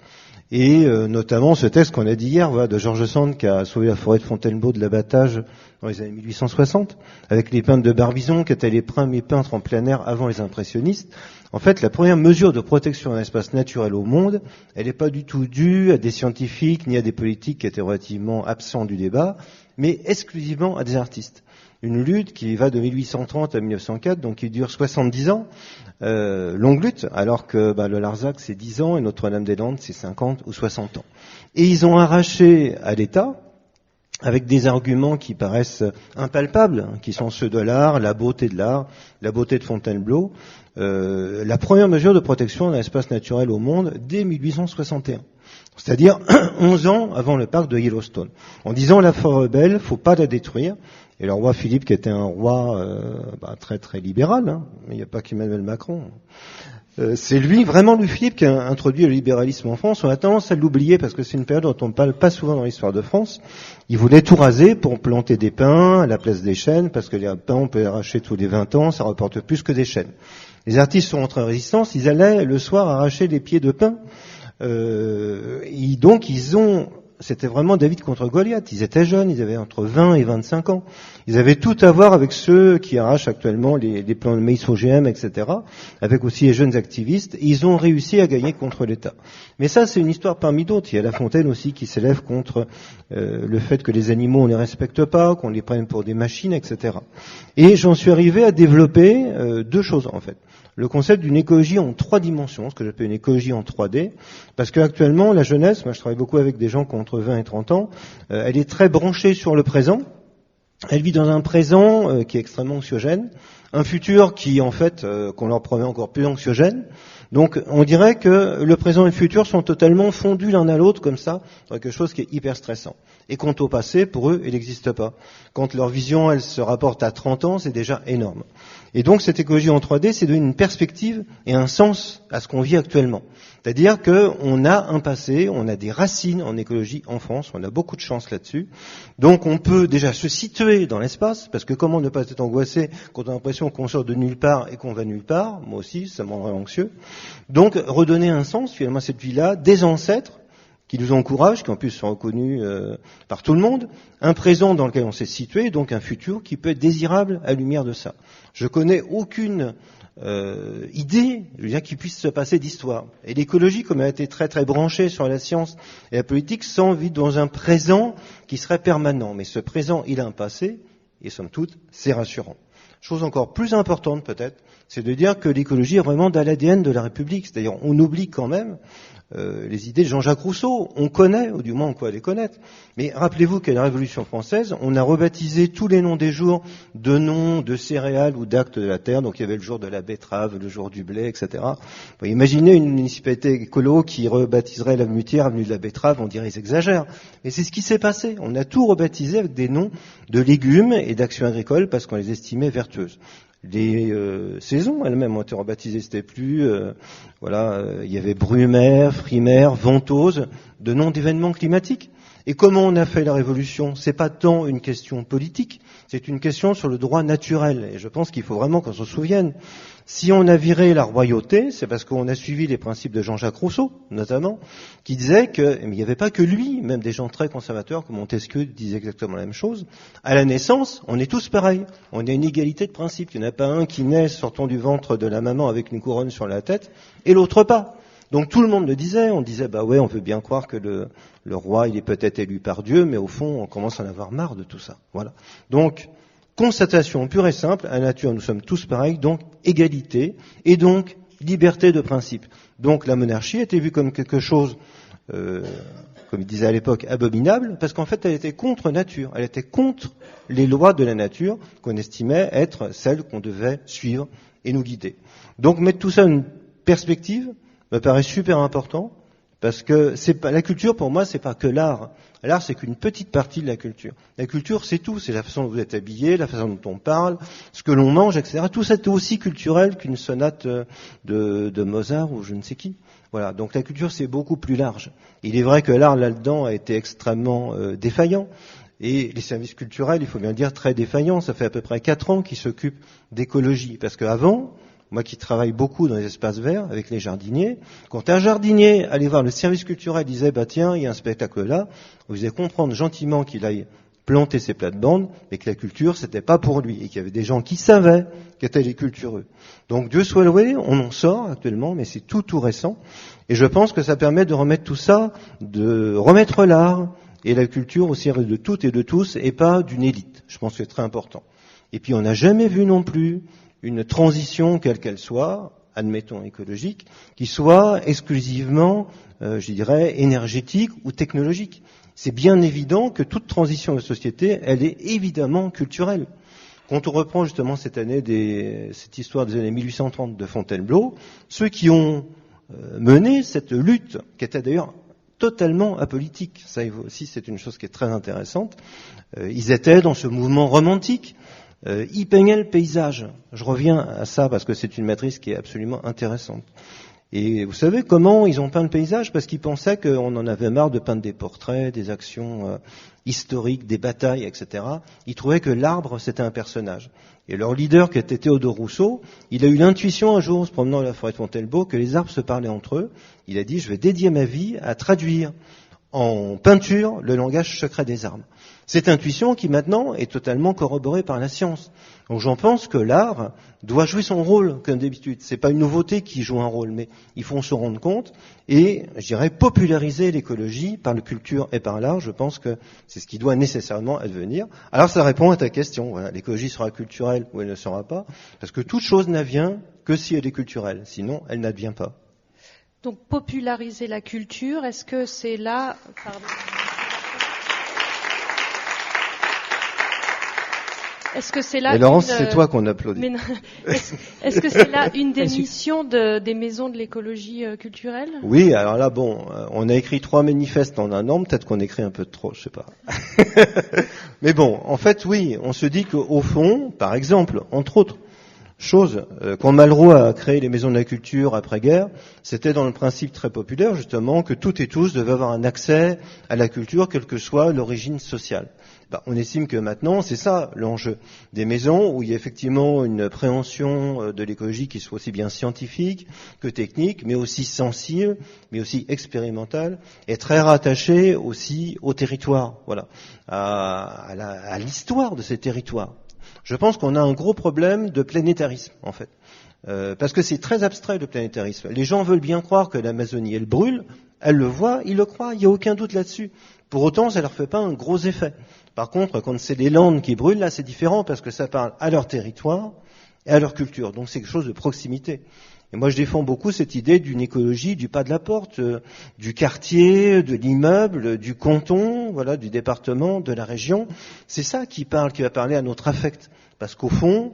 Et notamment ce texte qu'on a dit hier, voilà, de George Sand qui a sauvé la forêt de Fontainebleau de l'abattage dans les années 1860, avec les peintres de Barbizon qui étaient les premiers peintres en plein air avant les impressionnistes. En fait, la première mesure de protection d'un espace naturel au monde, elle n'est pas du tout due à des scientifiques ni à des politiques qui étaient relativement absents du débat, mais exclusivement à des artistes. Une lutte qui va de 1830 à 1904, donc qui dure 70 ans, longue lutte, alors que le Larzac c'est 10 ans et Notre-Dame-des-Landes c'est 50 ou 60 ans. Et ils ont arraché à l'État, avec des arguments qui paraissent impalpables, qui sont ceux de l'art, la beauté de l'art, la beauté de Fontainebleau, la première mesure de protection d'un espace naturel au monde dès 1861. C'est-à-dire 11 ans avant le parc de Yellowstone. En disant la forêt est belle, faut pas la détruire. Et le roi Philippe, qui était un roi très très libéral, hein, il n'y a pas qu'Emmanuel Macron. C'est lui, vraiment Louis-Philippe, qui a introduit le libéralisme en France. On a tendance à l'oublier parce que c'est une période dont on ne parle pas souvent dans l'histoire de France. Il voulait tout raser pour planter des pins à la place des chênes, parce que les pins, on peut les arracher tous les 20 ans, ça rapporte plus que des chênes. Les artistes sont entrés en résistance, ils allaient le soir arracher des pieds de pin. C'était vraiment David contre Goliath. Ils étaient jeunes, ils avaient entre 20 et 25 ans. Ils avaient tout à voir avec ceux qui arrachent actuellement les plants de maïs OGM, etc., avec aussi les jeunes activistes. Ils ont réussi à gagner contre l'État. Mais ça, c'est une histoire parmi d'autres. Il y a La Fontaine aussi qui s'élève contre le fait que les animaux, on les respecte pas, qu'on les prenne pour des machines, etc. Et j'en suis arrivé à développer deux choses, en fait. Le concept d'une écologie en 3 dimensions, ce que j'appelle une écologie en 3D, parce qu'actuellement, la jeunesse, moi je travaille beaucoup avec des gens qui ont entre 20 et 30 ans, elle est très branchée sur le présent, elle vit dans un présent qui est extrêmement anxiogène, un futur qui, en fait, qu'on leur promet encore plus anxiogène. Donc, on dirait que le présent et le futur sont totalement fondus l'un à l'autre, comme ça, dans quelque chose qui est hyper stressant. Et quant au passé, pour eux, il n'existe pas. Quand leur vision, elle se rapporte à 30 ans, c'est déjà énorme. Et donc, cette écologie en 3D, c'est donner une perspective et un sens à ce qu'on vit actuellement. C'est-à-dire qu'on a un passé, on a des racines en écologie en France, on a beaucoup de chance là-dessus. Donc on peut déjà se situer dans l'espace, parce que comment ne pas être angoissé quand on a l'impression qu'on sort de nulle part et qu'on va nulle part, moi aussi, ça me rendrait anxieux. Donc redonner un sens finalement à cette vie-là, des ancêtres qui nous encouragent, qui en plus sont reconnus par tout le monde, un présent dans lequel on s'est situé, donc un futur qui peut être désirable à la lumière de ça. Je connais aucune idée, je veux dire, qui puisse se passer d'histoire. Et l'écologie, comme elle a été très très branchée sur la science et la politique, semble vivre dans un présent qui serait permanent. Mais ce présent, il a un passé, et somme toute, c'est rassurant. Chose encore plus importante peut-être, c'est de dire que l'écologie est vraiment dans l'ADN de la République. C'est-à-dire, on oublie quand même les idées de Jean-Jacques Rousseau. On connaît, ou du moins on croit les connaître. Mais rappelez-vous qu'à la Révolution française, on a rebaptisé tous les noms des jours de noms de céréales ou d'actes de la terre. Donc il y avait le jour de la betterave, le jour du blé, etc. Vous imaginez une municipalité écolo qui rebaptiserait l'avenue Thiers, avenue de la betterave, on dirait qu'ils exagèrent. Mais c'est ce qui s'est passé. On a tout rebaptisé avec des noms de légumes et d'actions agricoles parce qu'on les estimait vertueuses. Les saisons elles-mêmes ont été rebaptisées, c'était plus, il y avait Brumaire, Frimaire, Ventose, de noms d'événements climatiques. Et comment on a fait la révolution? C'est pas tant une question politique, c'est une question sur le droit naturel. Et je pense qu'il faut vraiment qu'on se souvienne. Si on a viré la royauté, c'est parce qu'on a suivi les principes de Jean-Jacques Rousseau, notamment, qui disait il n'y avait pas que lui, même des gens très conservateurs comme Montesquieu disaient exactement la même chose. À la naissance, on est tous pareils. On a une égalité de principe. Il n'y en a pas un qui naît sortant du ventre de la maman avec une couronne sur la tête et l'autre pas. Donc tout le monde le disait, on disait on peut bien croire que le roi il est peut-être élu par Dieu, mais au fond on commence à en avoir marre de tout ça. Voilà. Donc constatation pure et simple, à la nature nous sommes tous pareils, donc égalité et donc liberté de principe. Donc la monarchie était vue comme quelque chose, comme il disait à l'époque, abominable, parce qu'en fait elle était contre nature, elle était contre les lois de la nature qu'on estimait être celles qu'on devait suivre et nous guider. Donc mettre tout ça en perspective me paraît super important, Parce que c'est pas la culture, pour moi, c'est pas que l'art. L'art, c'est qu'une petite partie de la culture. La culture, c'est tout. C'est la façon dont vous êtes habillé, la façon dont on parle, ce que l'on mange, etc. Tout ça est aussi culturel qu'une sonate de Mozart ou je ne sais qui. Voilà. Donc la culture, c'est beaucoup plus large. Il est vrai que l'art, là-dedans, a été extrêmement défaillant. Et les services culturels, il faut bien le dire, très défaillants. Ça fait à peu près 4 ans qu'ils s'occupent d'écologie. Parce qu'avant, moi qui travaille beaucoup dans les espaces verts avec les jardiniers, quand un jardinier allait voir le service culturel, disait tiens, il y a un spectacle là, on faisait comprendre gentiment qu'il aille planter ses plates-bandes, mais que la culture c'était pas pour lui et qu'il y avait des gens qui savaient qu'étaient les cultureux. Donc Dieu soit loué, on en sort actuellement, mais c'est tout récent. Et je pense que ça permet de remettre tout ça, de remettre l'art et la culture au service de toutes et de tous et pas d'une élite. Je pense que c'est très important. Et puis on n'a jamais vu non plus une transition, quelle qu'elle soit, admettons écologique, qui soit exclusivement, je dirais, énergétique ou technologique. C'est bien évident que toute transition de société, elle est évidemment culturelle. Quand on reprend justement cette histoire des années 1830 de Fontainebleau, ceux qui ont mené cette lutte, qui était d'ailleurs totalement apolitique, ça aussi c'est une chose qui est très intéressante, ils étaient dans ce mouvement romantique. Ils peignaient le paysage. Je reviens à ça parce que c'est une matrice qui est absolument intéressante. Et vous savez comment ils ont peint le paysage? Parce qu'ils pensaient qu'on en avait marre de peindre des portraits, des actions historiques, des batailles, etc. Ils trouvaient que l'arbre, c'était un personnage. Et leur leader, qui était Théodore Rousseau, il a eu l'intuition un jour, en se promenant dans la forêt de Fontainebleau, que les arbres se parlaient entre eux. Il a dit, je vais dédier ma vie à traduire en peinture le langage secret des arbres. Cette intuition qui maintenant est totalement corroborée par la science. Donc j'en pense que l'art doit jouer son rôle comme d'habitude. C'est pas une nouveauté qui joue un rôle, mais il faut se rendre compte et, je dirais, populariser l'écologie par la culture et par l'art. Je pense que c'est ce qui doit nécessairement advenir. Alors ça répond à ta question. Voilà, l'écologie sera culturelle ou elle ne sera pas, parce que toute chose n'advient que si elle est culturelle. Sinon, elle n'advient pas. Donc populariser la culture, est-ce que c'est là... Pardon. Est-ce que c'est là... Et Laurence, c'est toi qu'on applaudit. Est-ce que c'est là une des missions des maisons de l'écologie culturelle? Oui, alors là, bon, on a écrit 3 manifestes en un an, peut-être qu'on écrit un peu de trop, je sais pas. Mais bon, en fait, oui, on se dit qu'au fond, par exemple, entre autres choses, quand Malraux a créé les maisons de la culture après-guerre, c'était dans le principe très populaire, justement, que toutes et tous devaient avoir un accès à la culture, quelle que soit l'origine sociale. On estime que maintenant, c'est ça l'enjeu des maisons, où il y a effectivement une préhension de l'écologie qui soit aussi bien scientifique que technique, mais aussi sensible, mais aussi expérimentale, et très rattachée aussi au territoire, voilà, à l'histoire de ces territoires. Je pense qu'on a un gros problème de planétarisme, en fait. Parce que c'est très abstrait, le planétarisme. Les gens veulent bien croire que l'Amazonie, elle brûle, elle le voit, ils le croient, il n'y a aucun doute là-dessus. Pour autant, ça leur fait pas un gros effet. Par contre, quand c'est les Landes qui brûlent, là, c'est différent parce que ça parle à leur territoire et à leur culture. Donc, c'est quelque chose de proximité. Et moi, je défends beaucoup cette idée d'une écologie du pas de la porte, du quartier, de l'immeuble, du canton, voilà, du département, de la région. C'est ça qui va parler à notre affect. Parce qu'au fond,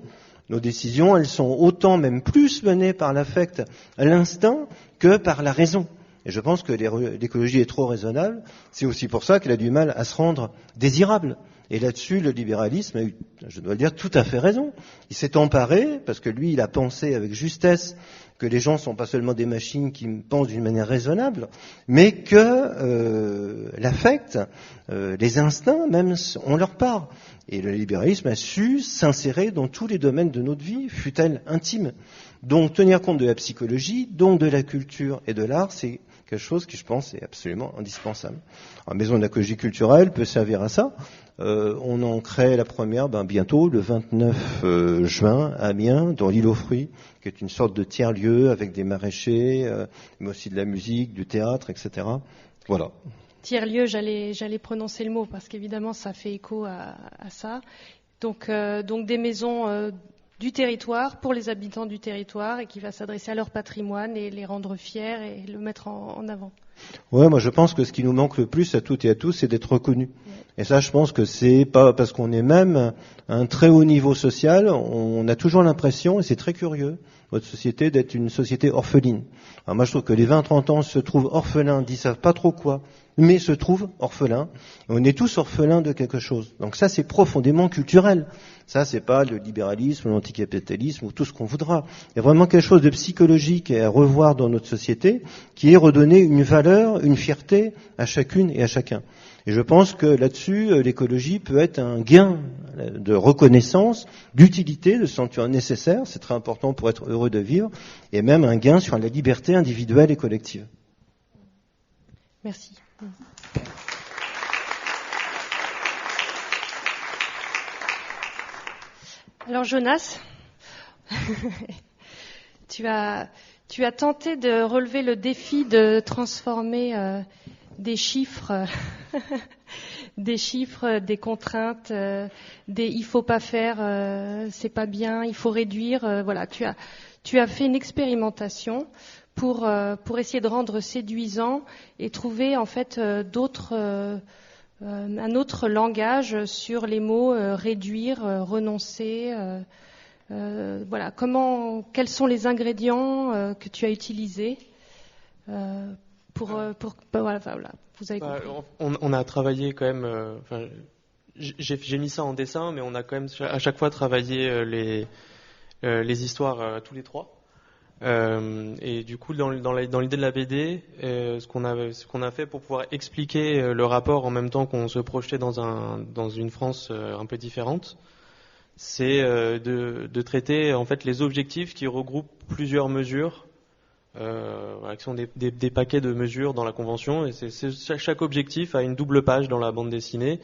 nos décisions, elles sont autant, même plus menées par l'affect, à l'instinct, que par la raison. Et je pense que l'écologie est trop raisonnable. C'est aussi pour ça qu'elle a du mal à se rendre désirable. Et là-dessus, le libéralisme a eu, je dois le dire, tout à fait raison. Il s'est emparé, parce que lui, il a pensé avec justesse que les gens ne sont pas seulement des machines qui pensent d'une manière raisonnable, mais que l'affect, les instincts même, ont leur part. Et le libéralisme a su s'insérer dans tous les domaines de notre vie, fût-elle intime. Donc tenir compte de la psychologie, donc de la culture et de l'art, c'est quelque chose qui, je pense, est absolument indispensable. La maison de l'écologie culturelle peut servir à ça. On en crée la première bientôt, le 29 juin, à Amiens, dans l'île aux fruits, qui est une sorte de tiers-lieu avec des maraîchers, mais aussi de la musique, du théâtre, etc. Voilà. Tiers-lieu, j'allais prononcer le mot, parce qu'évidemment, ça fait écho à ça. Donc des maisons du territoire, pour les habitants du territoire, et qui va s'adresser à leur patrimoine et les rendre fiers et le mettre en avant. Ouais, moi je pense que ce qui nous manque le plus à toutes et à tous, c'est d'être reconnus. Ouais. Et ça, je pense que c'est pas parce qu'on est même à un très haut niveau social, on a toujours l'impression, et c'est très curieux, notre société d'être une société orpheline. Alors moi, je trouve que les 20-30 ans se trouvent orphelins d'ils savent pas trop quoi, mais se trouvent orphelins. Et on est tous orphelins de quelque chose. Donc ça, c'est profondément culturel. Ça, c'est pas le libéralisme, l'anticapitalisme ou tout ce qu'on voudra. Il y a vraiment quelque chose de psychologique à revoir dans notre société, qui est redonner une valeur, une fierté à chacune et à chacun. Et je pense que là-dessus, l'écologie peut être un gain de reconnaissance, d'utilité, de sentir nécessaire, c'est très important pour être heureux de vivre, et même un gain sur la liberté individuelle et collective. Merci. Alors Jonas, tu as tenté de relever le défi de transformer des chiffres, des contraintes, des il faut pas faire, c'est pas bien, il faut réduire. Voilà, tu as fait une expérimentation pour essayer de rendre séduisant et trouver en fait un autre langage sur les mots réduire, renoncer. Voilà, quels sont les ingrédients que tu as utilisés voilà, vous avez compris. On a travaillé quand même. J'ai mis ça en dessin, mais on a quand même à chaque fois travaillé les histoires tous les trois. Et du coup, dans l'idée de la BD, ce qu'on a fait pour pouvoir expliquer le rapport en même temps qu'on se projetait dans une France un peu différente, c'est de traiter en fait les objectifs qui regroupent plusieurs mesures, qui sont des paquets de mesures dans la convention. Et chaque objectif a une double page dans la bande dessinée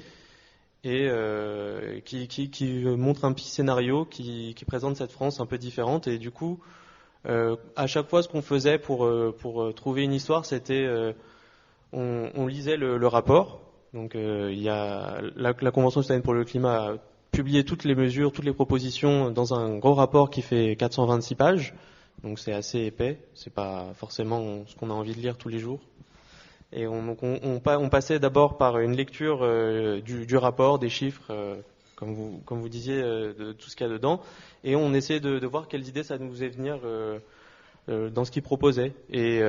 et qui montre un petit scénario qui présente cette France un peu différente. Et du coup, à chaque fois, ce qu'on faisait pour trouver une histoire, c'était on lisait le rapport. Donc, il y a la Convention citoyenne pour le climat a publié toutes les mesures, toutes les propositions dans un gros rapport qui fait 426 pages. Donc, c'est assez épais. C'est pas forcément ce qu'on a envie de lire tous les jours. Et on passait d'abord par une lecture du rapport, des chiffres, comme vous disiez, de tout ce qu'il y a dedans, et on essayait de voir quelles idées ça nous faisait venir dans ce qu'il proposait. Et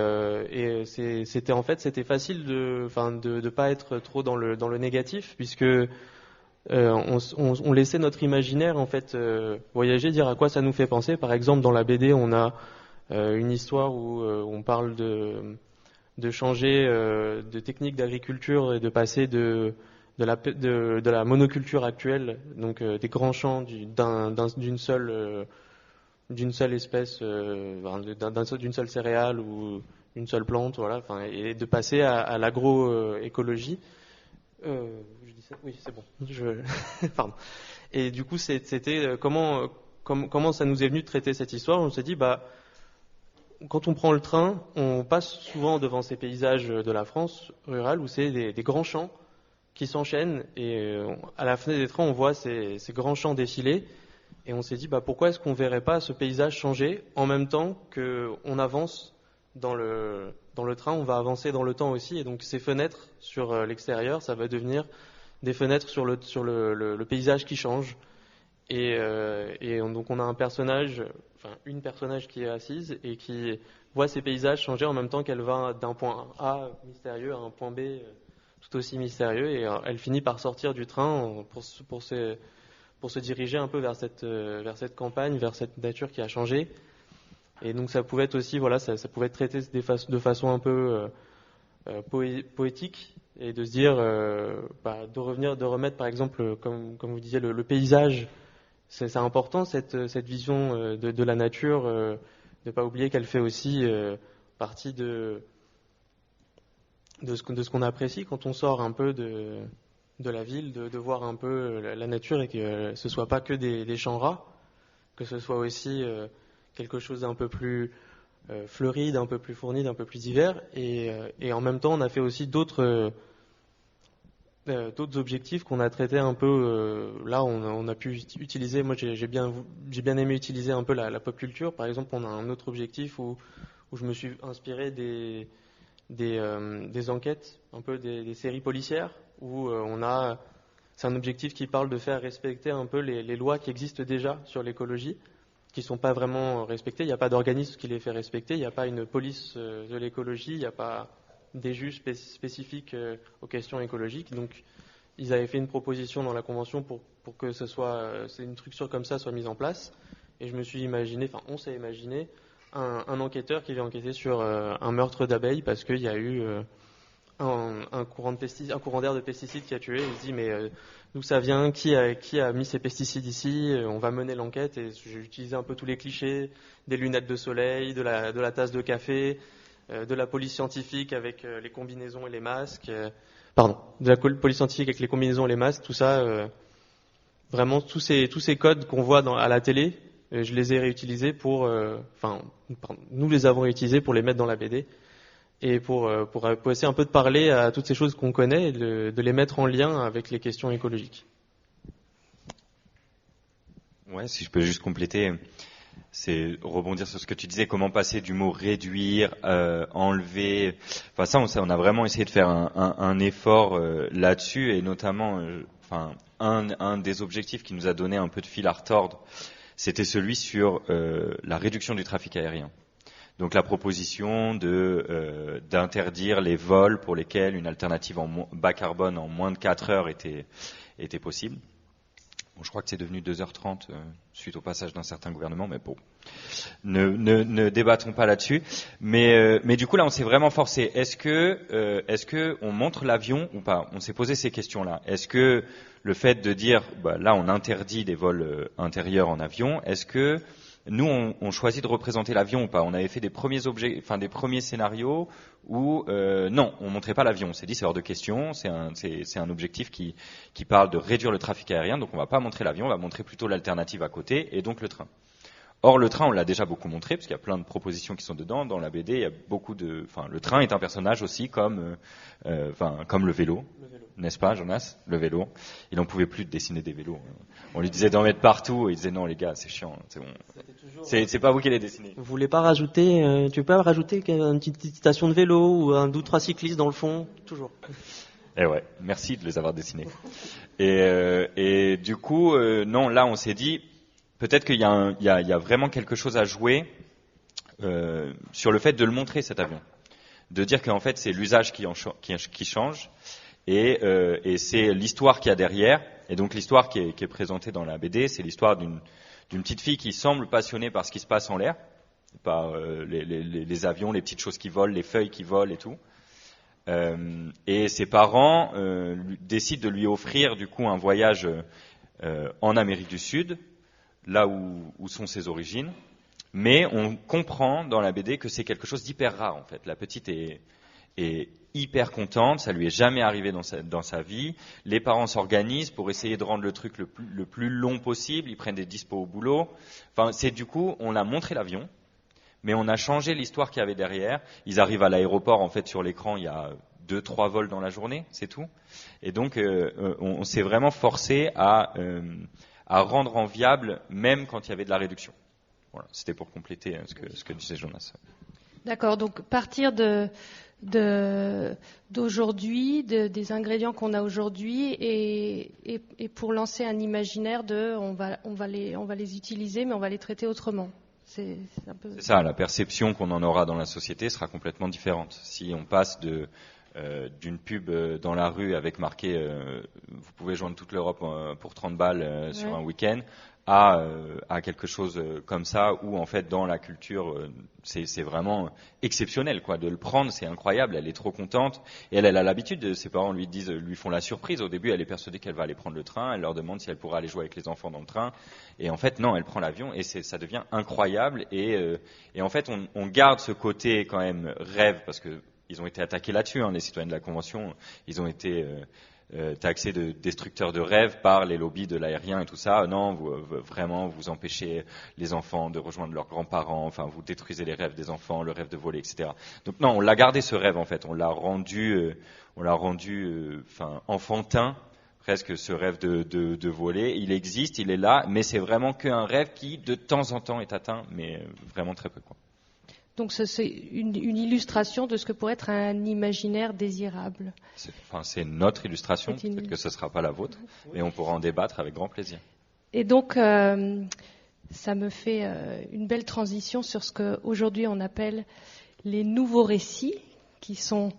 c'était facile de pas être trop dans le négatif, puisque on laissait notre imaginaire en fait voyager, dire à quoi ça nous fait penser. Par exemple, dans la BD, on a une histoire où on parle de changer de technique d'agriculture et de passer de la monoculture actuelle, donc des grands champs d'une seule espèce, d'une seule céréale ou une seule plante, voilà, et de passer à l'agroécologie. Je dis ça ? Oui, c'est bon. Pardon. Et du coup, c'était comment ça nous est venu de traiter cette histoire. On s'est dit, quand on prend le train, on passe souvent devant ces paysages de la France rurale où c'est des grands champs qui s'enchaînent, et à la fenêtre des trains, on voit ces grands champs défiler, et on s'est dit pourquoi est-ce qu'on verrait pas ce paysage changer en même temps qu'on avance dans le train, on va avancer dans le temps aussi, et donc ces fenêtres sur l'extérieur, ça va devenir des fenêtres sur le paysage qui change. Et donc on a une personnage qui est assise et qui voit ces paysages changer en même temps qu'elle va d'un point A mystérieux à un point B tout aussi mystérieux, et elle finit par sortir du train pour se diriger un peu vers cette campagne, vers cette nature qui a changé. Et donc ça pouvait être aussi, ça pouvait être traité de façon un peu poétique, et de se dire, de remettre par exemple, comme vous disiez, le paysage. C'est important cette vision de la nature, de ne pas oublier qu'elle fait aussi partie de ce qu'on apprécie quand on sort un peu de la ville, de voir un peu la nature, et que ce soit pas que des champs ras, que ce soit aussi quelque chose d'un peu plus fleuri, d'un peu plus fourni, d'un peu plus divers, et en même temps on a fait aussi d'autres objectifs qu'on a traités un peu. Là, on a pu utiliser. Moi, j'ai bien aimé utiliser un peu la pop culture. Par exemple, on a un autre objectif où je me suis inspiré des enquêtes, un peu des séries policières, où c'est un objectif qui parle de faire respecter un peu les lois qui existent déjà sur l'écologie, qui sont pas vraiment respectés. Il n'y a pas d'organisme qui les fait respecter. Il n'y a pas une police de l'écologie. Il n'y a pas des juges spécifiques aux questions écologiques. Donc, ils avaient fait une proposition dans la convention pour que c'est une structure comme ça soit mise en place. Et on s'est imaginé un enquêteur qui vient enquêter sur un meurtre d'abeilles parce qu'il y a eu un courant d'air de pesticides qui a tué. Il se dit mais d'où ça vient, qui a mis ces pesticides ici, on va mener l'enquête. Et j'ai utilisé un peu tous les clichés, des lunettes de soleil, de la tasse de café, de la police scientifique avec les combinaisons et les masques. De la police scientifique avec les combinaisons et les masques, tout ça, vraiment tous ces codes qu'on voit à la télé, je les ai réutilisés nous les avons réutilisés pour les mettre dans la BD et pour essayer un peu de parler à toutes ces choses qu'on connaît et de les mettre en lien avec les questions écologiques. Ouais, si je peux juste compléter, c'est rebondir sur ce que tu disais, comment passer du mot réduire, enlever. Enfin ça, on a vraiment essayé de faire un effort là-dessus, et notamment, un des objectifs qui nous a donné un peu de fil à retordre, c'était celui sur la réduction du trafic aérien. Donc la proposition d'interdire les vols pour lesquels une alternative en bas carbone en moins de 4 heures était possible. Bon, je crois que c'est devenu 2h30 suite au passage d'un certain gouvernement, mais bon, ne débattons pas là-dessus. Mais du coup là, on s'est vraiment forcé. Est-ce que on montre l'avion ou pas? On s'est posé ces questions-là. Est-ce que le fait de dire, là, on interdit des vols intérieurs en avion, est-ce que nous, on choisit de représenter l'avion ou pas? On avait fait des premiers scénarios où non, on montrait pas l'avion. On s'est dit c'est hors de question. C'est un objectif qui parle de réduire le trafic aérien. Donc on va pas montrer l'avion, on va montrer plutôt l'alternative à côté et donc le train. Or le train, on l'a déjà beaucoup montré parce qu'il y a plein de propositions qui sont dedans. Dans la BD, il y a beaucoup le train est un personnage aussi comme le vélo. N'est-ce pas, Jonas? Le vélo. Il n'en pouvait plus de dessiner des vélos. On lui disait d'en mettre partout et il disait non les gars, c'est chiant, c'est bon. C'est pas vous qui les dessinez. Vous voulez pas rajouter, tu peux pas rajouter une petite station de vélo ou un ou trois cyclistes dans le fond? Toujours. Eh ouais, merci de les avoir dessinés. Et du coup, non, là on s'est dit, peut-être qu'il y a vraiment quelque chose à jouer sur le fait de le montrer cet avion. De dire qu'en fait c'est l'usage qui change. Et c'est l'histoire qu'il y a derrière. Et donc l'histoire qui est présentée dans la BD, c'est l'histoire d'une petite fille qui semble passionnée par ce qui se passe en l'air, par les avions, les petites choses qui volent, les feuilles qui volent et tout. Et ses parents décident de lui offrir du coup un voyage en Amérique du Sud, là où sont ses origines. Mais on comprend dans la BD que c'est quelque chose d'hyper rare en fait. La petite est hyper contente, ça lui est jamais arrivé dans sa vie. Les parents s'organisent pour essayer de rendre le truc le plus long possible. Ils prennent des dispos au boulot. Enfin, c'est du coup, on a montré l'avion, mais on a changé l'histoire qu'il y avait derrière. Ils arrivent à l'aéroport, en fait, sur l'écran, il y a 2-3 vols dans la journée, c'est tout. Et donc, on s'est vraiment forcé à rendre enviable, même quand il y avait de la réduction. Voilà, c'était pour compléter ce que disait Jonas. D'accord, donc partir d'aujourd'hui, des ingrédients qu'on a aujourd'hui, et pour lancer un imaginaire on va les utiliser, mais on va les traiter autrement. C'est ça, la perception qu'on en aura dans la société sera complètement différente. Si on passe d'une pub dans la rue avec marqué vous pouvez joindre toute l'Europe pour 30 balles sur un week-end, à quelque chose comme ça où en fait dans la culture c'est vraiment exceptionnel quoi, de le prendre, c'est incroyable, elle est trop contente et elle a l'habitude, ses parents lui font la surprise, au début elle est persuadée qu'elle va aller prendre le train, elle leur demande si elle pourra aller jouer avec les enfants dans le train et en fait non, elle prend l'avion et ça devient incroyable et en fait on garde ce côté quand même rêve parce que ils ont été attaqués là-dessus, les citoyens de la Convention, ils ont été taxés de destructeurs de rêves par les lobbies de l'aérien et tout ça. Non, vous empêchez les enfants de rejoindre leurs grands-parents, enfin vous détruisez les rêves des enfants, le rêve de voler, etc. Donc non, on l'a gardé ce rêve en fait, on l'a rendu enfantin, presque ce rêve de voler. Il existe, il est là, mais c'est vraiment qu'un rêve qui de temps en temps est atteint, mais vraiment très peu quoi. Donc c'est une illustration de ce que pourrait être un imaginaire désirable. C'est notre illustration, peut-être que ce ne sera pas la vôtre, mais on pourra en débattre avec grand plaisir. Et donc, ça me fait une belle transition sur ce qu'aujourd'hui on appelle les nouveaux récits, qui sont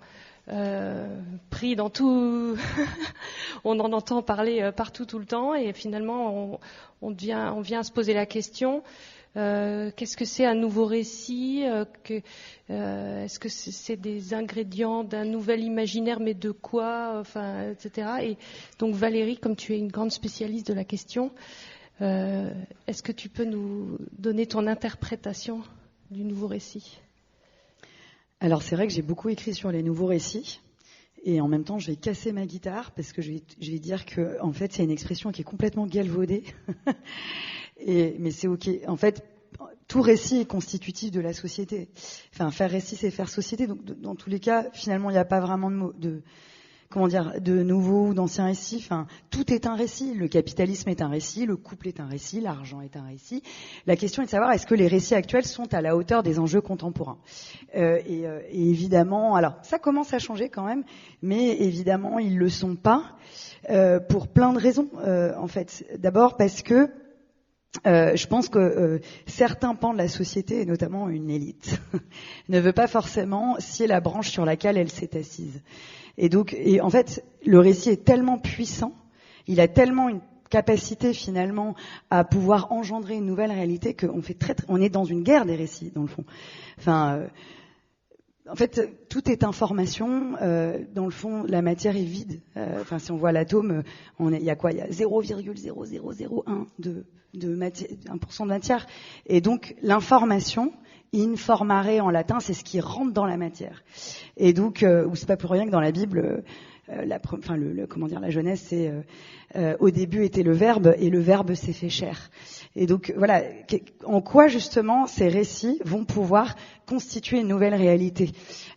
pris dans tout. On en entend parler partout tout le temps, et finalement on vient se poser la question. Qu'est-ce que c'est un nouveau récit? Est-ce que c'est des ingrédients d'un nouvel imaginaire, mais de quoi, etc. Et donc Valérie, comme tu es une grande spécialiste de la question, est-ce que tu peux nous donner ton interprétation du nouveau récit? Alors c'est vrai que j'ai beaucoup écrit sur les nouveaux récits, et en même temps je vais casser ma guitare parce que je vais dire que en fait c'est une expression qui est complètement galvaudée. Mais c'est ok. En fait, tout récit est constitutif de la société. Enfin, faire récit, c'est faire société. Donc, dans tous les cas, finalement, il n'y a pas vraiment de nouveaux ou d'anciens récits. Enfin, tout est un récit. Le capitalisme est un récit, le couple est un récit, l'argent est un récit. La question est de savoir est-ce que les récits actuels sont à la hauteur des enjeux contemporains. Et évidemment, alors ça commence à changer quand même, mais évidemment, ils le sont pas pour plein de raisons. En fait, d'abord parce que je pense que certains pans de la société, et notamment une élite, ne veut pas forcément scier la branche sur laquelle elle s'est assise. Et en fait, le récit est tellement puissant, il a tellement une capacité finalement à pouvoir engendrer une nouvelle réalité on est dans une guerre des récits dans le fond. En fait, tout est information. Dans le fond, la matière est vide. Si on voit l'atome, il y a quoi? Il y a 0,0001 de matière, 1% de matière. Et donc, l'information, informare en latin, c'est ce qui rentre dans la matière. Et donc, c'est pas pour rien que dans la Bible, la Genèse, c'est au début était le Verbe et le Verbe s'est fait chair. Et donc voilà, en quoi justement ces récits vont pouvoir constituer une nouvelle réalité.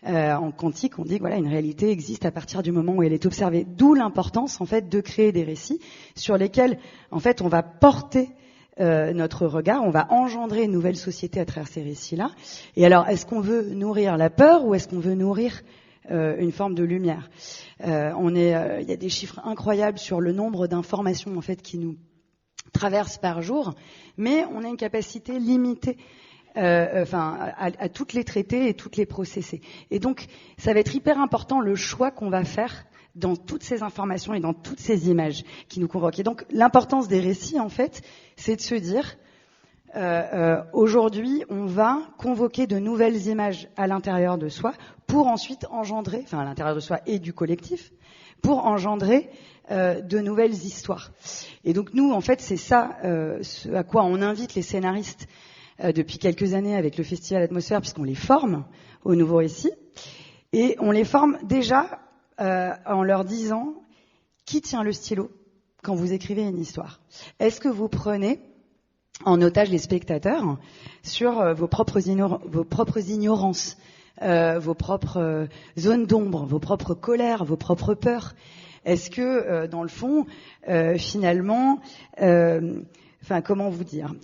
En quantique, on dit que voilà, une réalité existe à partir du moment où elle est observée. D'où l'importance en fait de créer des récits sur lesquels en fait on va porter notre regard, on va engendrer une nouvelle société à travers ces récits-là. Et alors, est-ce qu'on veut nourrir la peur ou est-ce qu'on veut nourrir une forme de lumière? Il y a des chiffres incroyables sur le nombre d'informations en fait qui nous traversent par jour, mais on a une capacité limitée à toutes les traiter et toutes les processer. Et donc, ça va être hyper important le choix qu'on va faire dans toutes ces informations et dans toutes ces images qui nous convoquent. Et donc, l'importance des récits, en fait, c'est de se dire aujourd'hui, on va convoquer de nouvelles images à l'intérieur de soi pour ensuite engendrer, à l'intérieur de soi et du collectif, pour engendrer de nouvelles histoires. Et donc nous, en fait, c'est ça ce à quoi on invite les scénaristes depuis quelques années avec le Festival Atmosphère, puisqu'on les forme aux nouveaux récits. Et on les forme déjà en leur disant qui tient le stylo quand vous écrivez une histoire. Est-ce que vous prenez en otage les spectateurs sur vos propres ignorances, vos propres zones d'ombre, vos propres colères, vos propres peurs? Est-ce que, dans le fond, finalement, comment vous dire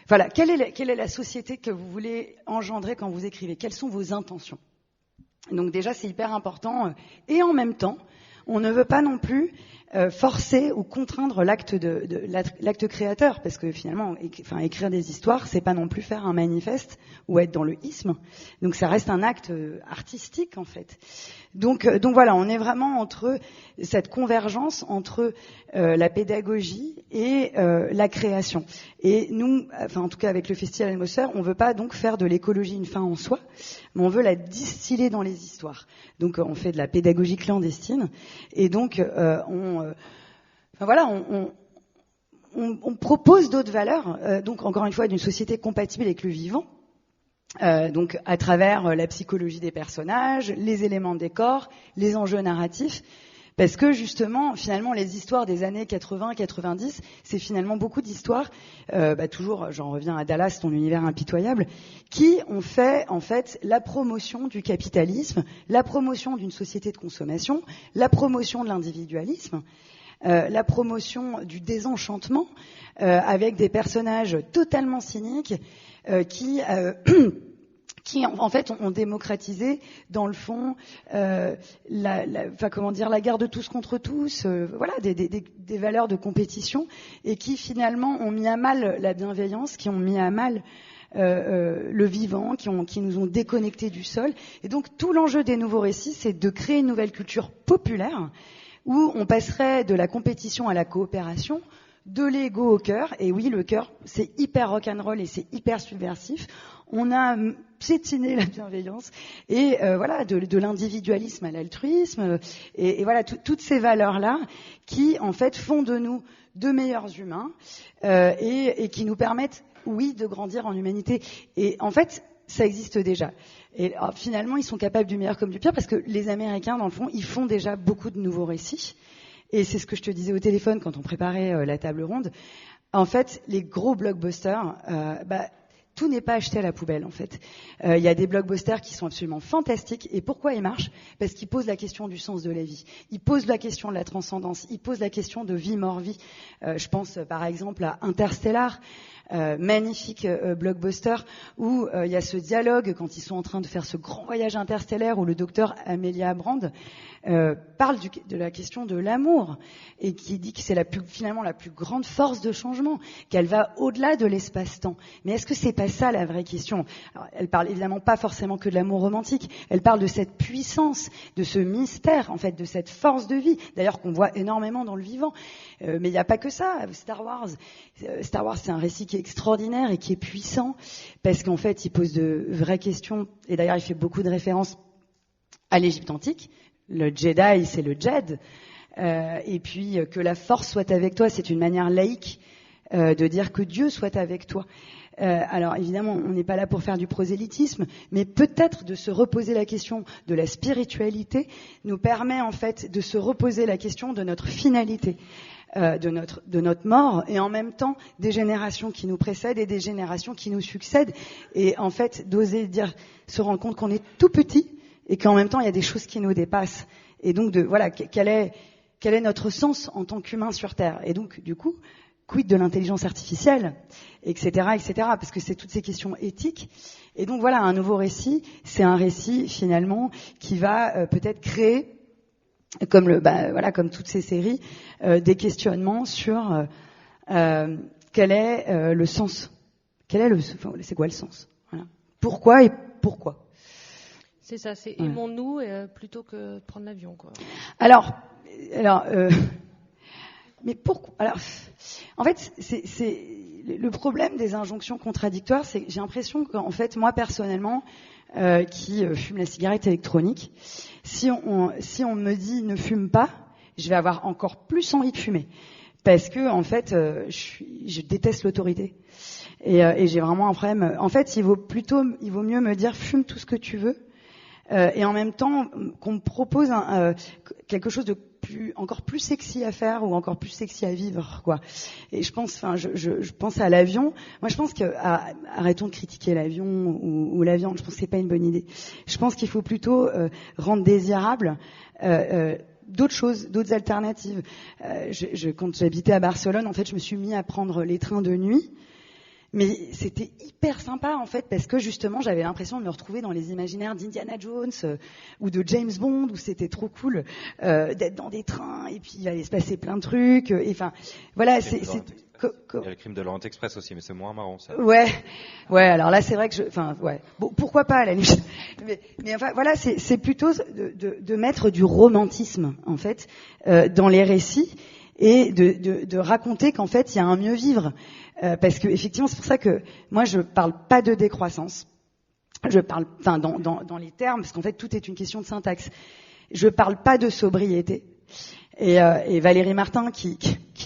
voilà, quelle est la société que vous voulez engendrer quand vous écrivez? Quelles sont vos intentions? Donc déjà, c'est hyper important. Et en même temps, on ne veut pas non plus forcer ou contraindre l'acte créateur, parce que finalement, écrire des histoires, c'est pas non plus faire un manifeste ou être dans le isme. Donc ça reste un acte artistique en fait. Donc voilà, on est vraiment entre cette convergence entre la pédagogie et la création. Et nous, en tout cas avec le Festival Atmosphère, on veut pas donc faire de l'écologie une fin en soi, mais on veut la distiller dans les histoires. Donc on fait de la pédagogie clandestine, et donc on propose d'autres valeurs, donc encore une fois d'une société compatible avec le vivant, donc à travers la psychologie des personnages, les éléments de décor, les enjeux narratifs, parce que justement, finalement, les histoires des années 80-90, c'est finalement beaucoup d'histoires, toujours, j'en reviens à Dallas, ton univers impitoyable, qui ont fait en fait la promotion du capitalisme, la promotion d'une société de consommation, la promotion de l'individualisme, la promotion du désenchantement, avec des personnages totalement cyniques qui qui en fait ont démocratisé dans le fond la guerre de tous contre tous, voilà des valeurs de compétition, et qui finalement ont mis à mal la bienveillance, qui ont mis à mal le vivant, qui nous ont déconnectés du sol. Et donc tout l'enjeu des nouveaux récits, c'est de créer une nouvelle culture populaire où on passerait de la compétition à la coopération, de l'ego au cœur. Et oui, le cœur, c'est hyper rock'n'roll et c'est hyper subversif. On a piétiné la bienveillance et voilà de l'individualisme à l'altruisme et voilà toutes ces valeurs-là qui en fait font de nous de meilleurs humains et qui nous permettent, oui, de grandir en humanité. Et en fait, ça existe déjà. Et alors, finalement, ils sont capables du meilleur comme du pire parce que les Américains, dans le fond, ils font déjà beaucoup de nouveaux récits. Et c'est ce que je te disais au téléphone quand on préparait la table ronde. En fait, les gros blockbusters, tout n'est pas acheté à la poubelle, en fait. Il y a des blockbusters qui sont absolument fantastiques. Et pourquoi ils marchent ? Parce qu'ils posent la question du sens de la vie. Ils posent la question de la transcendance. Ils posent la question de vie, mort-vie. Je pense, par exemple, à Interstellar. Magnifique blockbuster où il y a ce dialogue quand ils sont en train de faire ce grand voyage interstellaire où le docteur Amelia Brand parle de la question de l'amour et qui dit que c'est finalement la plus grande force de changement, qu'elle va au-delà de l'espace-temps. Mais est-ce que c'est pas ça la vraie question ? Alors, elle parle évidemment pas forcément que de l'amour romantique, elle parle de cette puissance, de ce mystère en fait, de cette force de vie, d'ailleurs qu'on voit énormément dans le vivant. Mais il n'y a pas que ça. Star Wars, c'est un récit qui est extraordinaire et qui est puissant parce qu'en fait, il pose de vraies questions. Et d'ailleurs, il fait beaucoup de références à l'Égypte antique. Le Jedi, c'est le Jed. Et puis, que la force soit avec toi, c'est une manière laïque de dire que Dieu soit avec toi. Alors évidemment, on n'est pas là pour faire du prosélytisme, mais peut-être de se reposer la question de la spiritualité nous permet en fait de se reposer la question de notre finalité. De notre mort et en même temps des générations qui nous précèdent et des générations qui nous succèdent et en fait d'oser se rendre compte qu'on est tout petit et qu'en même temps il y a des choses qui nous dépassent et donc quel est notre sens en tant qu'humain sur Terre et donc du coup quid de l'intelligence artificielle, etc., parce que c'est toutes ces questions éthiques. Et donc voilà, un nouveau récit, c'est un récit finalement qui va peut-être créer comme toutes ces séries, des questionnements sur quel est le sens, c'est quoi le sens, voilà. Pourquoi et pourquoi. C'est ça, c'est aimons-nous plutôt que de prendre l'avion, quoi. Alors, mais pourquoi ? Alors, en fait, c'est le problème des injonctions contradictoires, c'est que j'ai l'impression qu'en fait, moi personnellement, qui fume la cigarette électronique, si on me dit ne fume pas, je vais avoir encore plus envie de fumer parce que en fait je déteste l'autorité et j'ai vraiment un problème. En fait, il vaut mieux me dire fume tout ce que tu veux et en même temps qu'on me propose quelque chose de encore plus sexy à faire ou encore plus sexy à vivre, quoi. Et je pense à l'avion. Moi, je pense arrêtons de critiquer l'avion ou la viande. Je pense que c'est pas une bonne idée. Je pense qu'il faut plutôt rendre désirable d'autres choses, d'autres alternatives. Quand j'habitais à Barcelone, en fait, je me suis mis à prendre les trains de nuit. Mais c'était hyper sympa en fait parce que justement j'avais l'impression de me retrouver dans les imaginaires d'Indiana Jones ou de James Bond où c'était trop cool d'être dans des trains et puis il allait se passer plein de trucs. Enfin voilà, il y a le crime de l'Orient Express aussi, mais c'est moins marrant ça. Ouais. Alors là c'est vrai que bon, pourquoi pas à la limite. Mais enfin voilà, c'est plutôt de mettre du romantisme en fait dans les récits et de raconter qu'en fait il y a un mieux vivre. Parce que effectivement, c'est pour ça que moi je parle pas de décroissance. Je parle, dans les termes, parce qu'en fait tout est une question de syntaxe. Je parle pas de sobriété. Et Valérie Martin, qui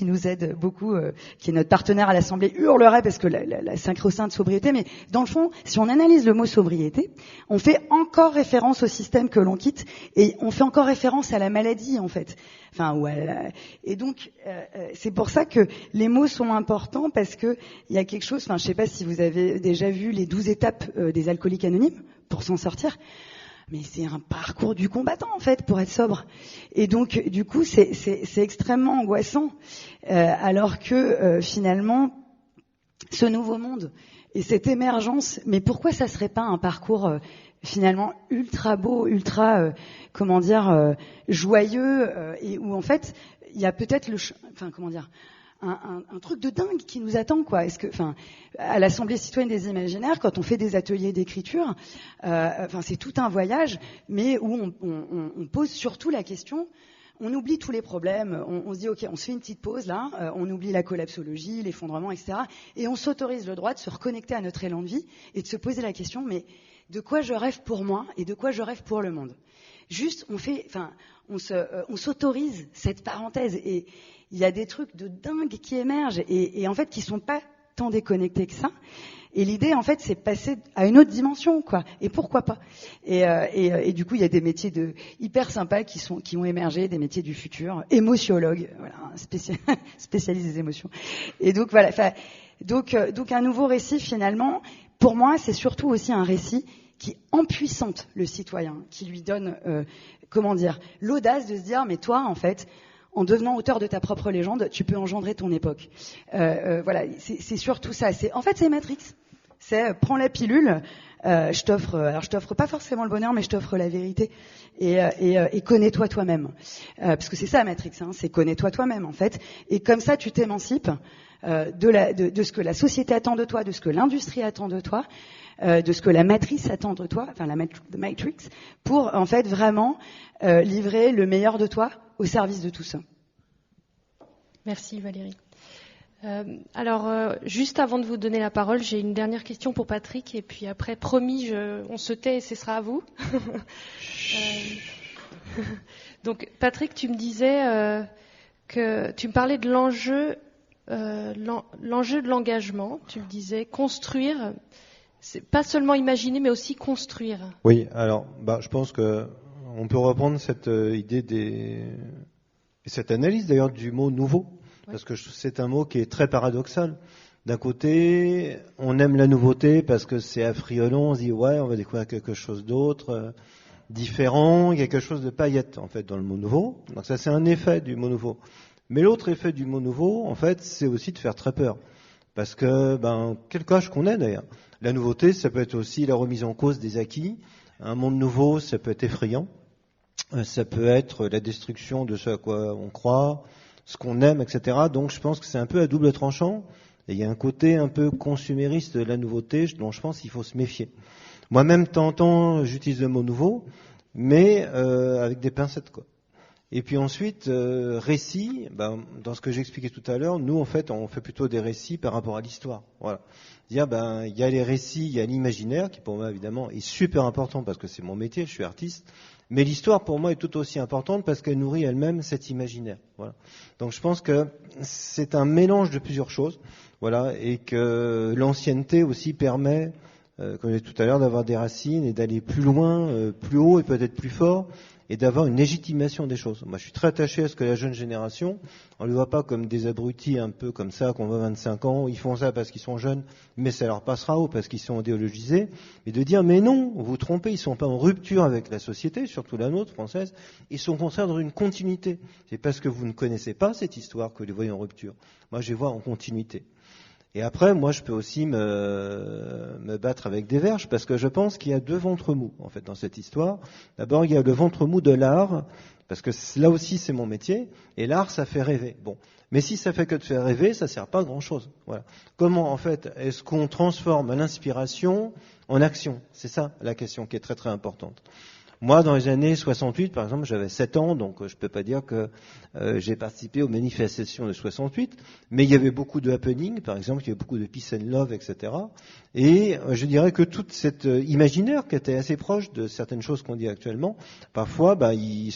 nous aide beaucoup, qui est notre partenaire à l'Assemblée, hurlerait parce que la sacro-sainte sobriété. Mais dans le fond, si on analyse le mot sobriété, on fait encore référence au système que l'on quitte et on fait encore référence à la maladie en fait. Et donc c'est pour ça que les mots sont importants parce que il y a quelque chose. Je sais pas si vous avez déjà vu les 12 étapes des alcooliques anonymes pour s'en sortir. Mais c'est un parcours du combattant en fait pour être sobre. Et donc du coup c'est extrêmement angoissant alors que finalement ce nouveau monde Et cette émergence, mais pourquoi ça serait pas un parcours finalement ultra beau, ultra joyeux, et où en fait il y a peut-être un truc de dingue qui nous attend, quoi. Est-ce que, à l'Assemblée citoyenne des imaginaires, quand on fait des ateliers d'écriture, c'est tout un voyage, mais où on pose surtout la question. On oublie tous les problèmes, on se dit ok, on se fait une petite pause là, on oublie la collapsologie, l'effondrement, etc. Et on s'autorise le droit de se reconnecter à notre élan de vie et de se poser la question, mais de quoi je rêve pour moi et de quoi je rêve pour le monde. Juste, on s'autorise cette parenthèse et il y a des trucs de dingue qui émergent et en fait qui sont pas tant déconnectés que ça. Et l'idée, en fait, c'est de passer à une autre dimension, quoi. Et pourquoi pas ? Et du coup, il y a des métiers hyper sympas qui ont émergé, des métiers du futur, émotiologue, voilà, spécialiste des émotions. Et donc voilà. Donc un nouveau récit, finalement, pour moi, c'est surtout aussi un récit qui empuissante le citoyen, qui lui donne, l'audace de se dire, mais toi, en fait. En devenant auteur de ta propre légende, tu peux engendrer ton époque. Voilà, c'est surtout ça. C'est Matrix. C'est prends la pilule. Je t'offre pas forcément le bonheur, mais je t'offre la vérité. Et connais-toi toi-même. Parce que c'est ça Matrix. C'est connais-toi toi-même en fait. Et comme ça, tu t'émancipes de ce que la société attend de toi, de ce que l'industrie attend de toi. De ce que la matrice attend de toi, la Matrix, pour en fait vraiment livrer le meilleur de toi au service de tout ça. Merci Valérie. Juste avant de vous donner la parole, j'ai une dernière question pour Patrick et puis après, promis, on se tait et ce sera à vous. Donc Patrick, tu me disais que tu me parlais de l'enjeu de l'engagement. Tu me disais construire. C'est pas seulement imaginer, mais aussi construire. Oui, alors, je pense que on peut reprendre cette idée et cette analyse d'ailleurs du mot nouveau, parce que c'est un mot qui est très paradoxal. D'un côté, on aime la nouveauté parce que c'est affriolant, on se dit ouais, on va découvrir quelque chose d'autre, différent, quelque chose de paillette en fait dans le mot nouveau. Donc ça, c'est un effet du mot nouveau. Mais l'autre effet du mot nouveau, en fait, c'est aussi de faire très peur, parce que quel courage qu'on ait d'ailleurs. La nouveauté, ça peut être aussi la remise en cause des acquis. Un monde nouveau, ça peut être effrayant. Ça peut être la destruction de ce à quoi on croit, ce qu'on aime, etc. Donc je pense que c'est un peu à double tranchant. Et il y a un côté un peu consumériste de la nouveauté dont je pense qu'il faut se méfier. Moi-même, de temps en temps, j'utilise le mot nouveau, mais avec des pincettes, quoi. Et puis ensuite, récit, dans ce que j'expliquais tout à l'heure, nous, en fait, on fait plutôt des récits par rapport à l'histoire. Voilà. Dire, il y a les récits, il y a l'imaginaire, qui pour moi, évidemment, est super important parce que c'est mon métier, je suis artiste. Mais l'histoire, pour moi, est tout aussi importante parce qu'elle nourrit elle-même cet imaginaire. Voilà. Donc je pense que c'est un mélange de plusieurs choses. Voilà. Et que l'ancienneté aussi permet, comme je disais tout à l'heure, d'avoir des racines et d'aller plus loin, plus haut et peut-être plus fort, et d'avoir une légitimation des choses. Moi, je suis très attaché à ce que la jeune génération, on ne le voit pas comme des abrutis un peu comme ça, qu'on voit 25 ans, ils font ça parce qu'ils sont jeunes, mais ça leur passera, ou parce qu'ils sont idéologisés, et de dire, mais non, vous vous trompez, ils ne sont pas en rupture avec la société, surtout la nôtre, française, ils sont au contraire dans une continuité. C'est parce que vous ne connaissez pas cette histoire que vous les voyez en rupture. Moi, je les vois en continuité. Et après, moi, je peux aussi me battre avec des verges, parce que je pense qu'il y a deux ventres mous, en fait, dans cette histoire. D'abord, il y a le ventre mou de l'art, parce que là aussi, c'est mon métier, et l'art, ça fait rêver. Bon. Mais si ça fait que de faire rêver, ça sert pas à grand-chose. Voilà. Comment, en fait, est-ce qu'on transforme l'inspiration en action ? C'est ça, la question qui est très, très importante. Moi, dans les années 68, par exemple, j'avais 7 ans, donc je peux pas dire que j'ai participé aux manifestations de 68, mais il y avait beaucoup de happening, par exemple, il y avait beaucoup de peace and love, etc. Et je dirais que toute cette imaginaire qui était assez proche de certaines choses qu'on dit actuellement, parfois, il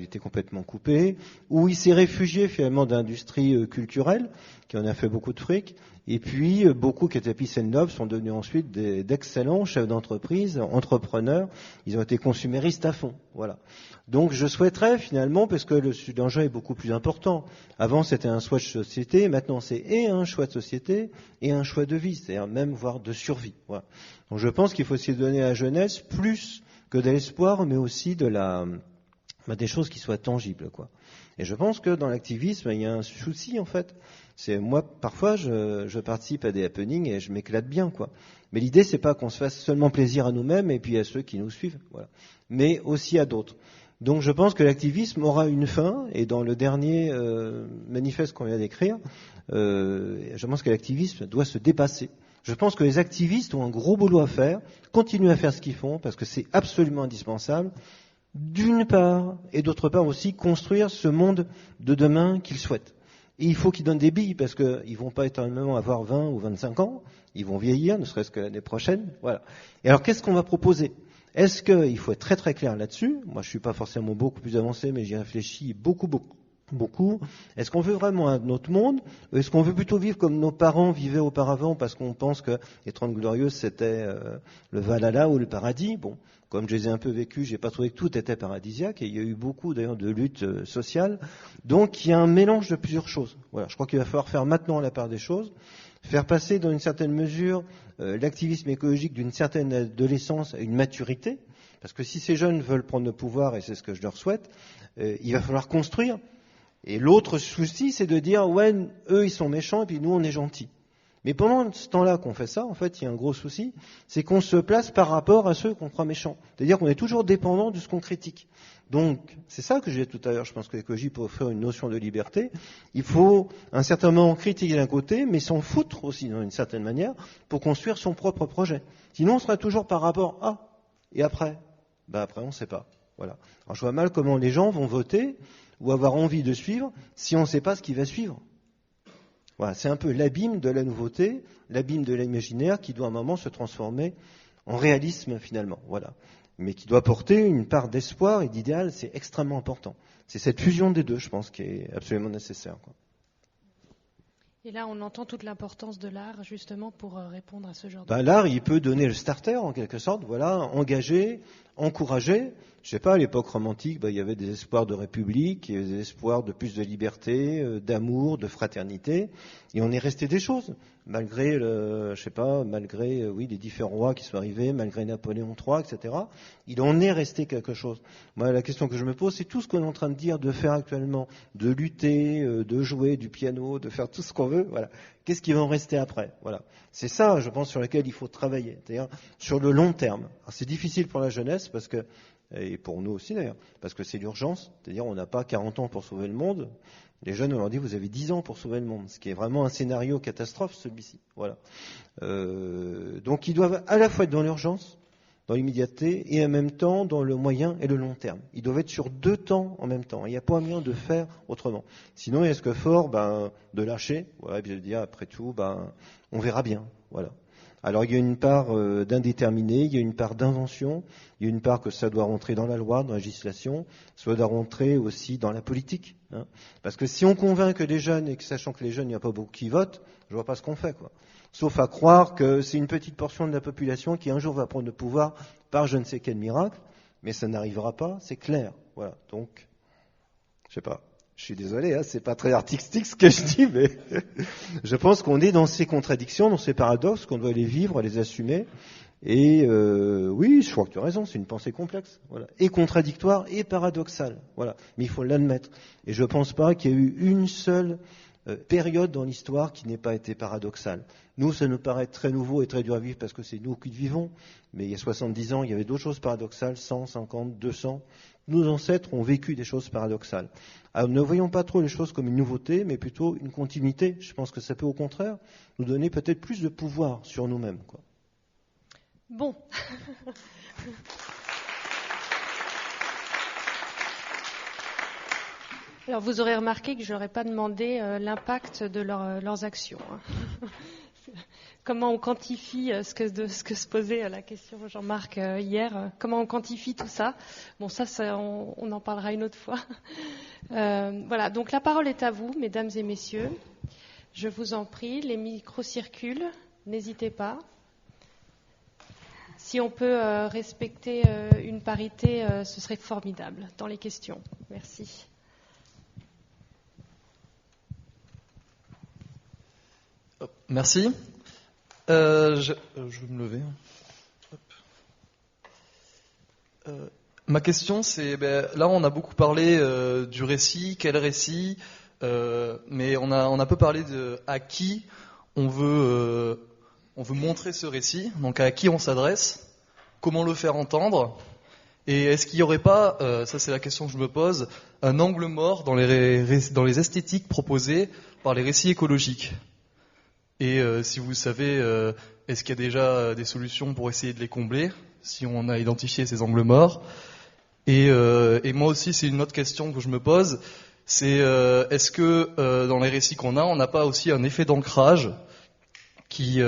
était complètement coupé, ou il s'est réfugié finalement d'industries culturelles, qui en a fait beaucoup de fric. Et puis, beaucoup qui étaient peace and love sont devenus ensuite d'excellents chefs d'entreprise, entrepreneurs. Ils ont été consuméristes à fond. Voilà. Donc, je souhaiterais finalement, parce que l'enjeu est beaucoup plus important. Avant, c'était un choix de société. Maintenant, c'est et un choix de société et un choix de vie. C'est-à-dire même, voire de survie. Voilà. Donc, je pense qu'il faut essayer de donner à la jeunesse plus que de l'espoir, mais aussi de la des choses qui soient tangibles, quoi. Et je pense que dans l'activisme, il y a un souci, en fait. C'est moi, parfois, je participe à des happenings et je m'éclate bien, quoi. Mais l'idée, c'est pas qu'on se fasse seulement plaisir à nous-mêmes et puis à ceux qui nous suivent, voilà. Mais aussi à d'autres. Donc, je pense que l'activisme aura une fin. Et dans le dernier manifeste qu'on vient d'écrire, je pense que l'activisme doit se dépasser. Je pense que les activistes ont un gros boulot à faire, continuent à faire ce qu'ils font parce que c'est absolument indispensable. D'une part, et d'autre part aussi, construire ce monde de demain qu'ils souhaitent. Et il faut qu'ils donnent des billes, parce qu'ils vont pas éternellement avoir 20 ou 25 ans, ils vont vieillir, ne serait-ce que l'année prochaine, voilà. Et alors, qu'est-ce qu'on va proposer ? Est-ce qu'il faut être très très clair là-dessus ? Moi, je suis pas forcément beaucoup plus avancé, mais j'y réfléchis beaucoup. Est-ce qu'on veut vraiment un autre monde ? Est-ce qu'on veut plutôt vivre comme nos parents vivaient auparavant, parce qu'on pense que les 30 Glorieuses, c'était le Valhalla ou le paradis ? Bon, comme je les ai un peu vécus, j'ai pas trouvé que tout était paradisiaque, et il y a eu beaucoup d'ailleurs de luttes sociales. Donc il y a un mélange de plusieurs choses. Voilà, je crois qu'il va falloir faire maintenant la part des choses, faire passer dans une certaine mesure l'activisme écologique d'une certaine adolescence à une maturité, parce que si ces jeunes veulent prendre le pouvoir, et c'est ce que je leur souhaite, il va falloir construire. Et l'autre souci, c'est de dire, ouais, eux ils sont méchants et puis nous on est gentils. Mais pendant ce temps-là qu'on fait ça, en fait, il y a un gros souci, c'est qu'on se place par rapport à ceux qu'on croit méchants. C'est-à-dire qu'on est toujours dépendant de ce qu'on critique. Donc, c'est ça que j'ai dit tout à l'heure, je pense que l'écologie peut offrir une notion de liberté. Il faut un certain moment critiquer d'un côté, mais s'en foutre aussi d'une certaine manière, pour construire son propre projet. Sinon, on sera toujours par rapport à, et après, après on ne sait pas. Voilà. Alors je vois mal comment les gens vont voter, ou avoir envie de suivre, si on ne sait pas ce qui va suivre. Voilà, c'est un peu l'abîme de la nouveauté, l'abîme de l'imaginaire qui doit à un moment se transformer en réalisme finalement, voilà. Mais qui doit porter une part d'espoir et d'idéal, c'est extrêmement important. C'est cette fusion des deux, je pense, qui est absolument nécessaire, quoi. Et là, on entend toute l'importance de l'art, justement, pour répondre à ce genre de... L'art, il peut donner le starter, en quelque sorte, voilà, engager, encourager. Je sais pas, à l'époque romantique, il y avait des espoirs de république, il y avait des espoirs de plus de liberté, d'amour, de fraternité, et on est resté des choses, malgré les différents rois qui sont arrivés, malgré Napoléon III, etc. Il en est resté quelque chose. Moi, la question que je me pose, c'est tout ce qu'on est en train de dire, de faire actuellement, de lutter, de jouer du piano, de faire tout ce qu'on veut, voilà. Qu'est-ce qui va en rester après ? Voilà. C'est ça, je pense, sur lequel il faut travailler, c'est-à-dire sur le long terme. Alors, c'est difficile pour la jeunesse, et pour nous aussi d'ailleurs, parce que c'est l'urgence, c'est-à-dire on n'a pas 40 ans pour sauver le monde. Les jeunes, on leur dit, vous avez 10 ans pour sauver le monde, ce qui est vraiment un scénario catastrophe, celui-ci. Voilà. Donc ils doivent à la fois être dans l'urgence, dans l'immédiateté, et en même temps dans le moyen et le long terme. Ils doivent être sur 2 temps en même temps. Il n'y a pas moyen de faire autrement. Sinon, il y a ce que fort, de lâcher, voilà, et puis de dire, après tout, on verra bien, voilà. Alors il y a une part d'indéterminé, il y a une part d'invention, il y a une part que ça doit rentrer dans la loi, dans la législation, ça doit rentrer aussi dans la politique. Hein. Parce que si on convainc que les jeunes, et que sachant que les jeunes, il n'y a pas beaucoup qui votent, je vois pas ce qu'on fait, quoi. Sauf à croire que c'est une petite portion de la population qui un jour va prendre le pouvoir par je ne sais quel miracle, mais ça n'arrivera pas, c'est clair. Voilà. Donc, je sais pas. Je suis désolé, c'est pas très artistique ce que je dis, mais je pense qu'on est dans ces contradictions, dans ces paradoxes, qu'on doit les vivre, les assumer. Et oui, je crois que tu as raison, c'est une pensée complexe, voilà, et contradictoire et paradoxale, voilà. Mais il faut l'admettre. Et je pense pas qu'il y ait eu une seule période dans l'histoire qui n'ait pas été paradoxale. Nous, ça nous paraît très nouveau et très dur à vivre parce que c'est nous qui le vivons. Mais il y a 70 ans, il y avait d'autres choses paradoxales, 100, 50, 200. Nos ancêtres ont vécu des choses paradoxales. Alors ne voyons pas trop les choses comme une nouveauté, mais plutôt une continuité. Je pense que ça peut au contraire nous donner peut-être plus de pouvoir sur nous-mêmes, quoi. Bon. Alors vous aurez remarqué que je n'aurais pas demandé l'impact de leurs actions. Comment on quantifie ce que se posait la question Jean-Marc hier, comment on quantifie tout ça. Bon, ça on en parlera une autre fois. Voilà, donc la parole est à vous, mesdames et messieurs. Je vous en prie, les micros circulent, n'hésitez pas. Si on peut respecter une parité, ce serait formidable dans les questions. Merci. Merci. Je vais me lever. Ma question, c'est, là on a beaucoup parlé du récit, quel récit, mais on a peu parlé de à qui on veut montrer ce récit, donc à qui on s'adresse, comment le faire entendre, et est-ce qu'il n'y aurait pas, ça c'est la question que je me pose, un angle mort dans les esthétiques proposées par les récits écologiques. Et si vous savez, est-ce qu'il y a déjà des solutions pour essayer de les combler, si on a identifié ces angles morts? Et moi aussi, c'est une autre question que je me pose, c'est est-ce que dans les récits qu'on a, on n'a pas aussi un effet d'ancrage qui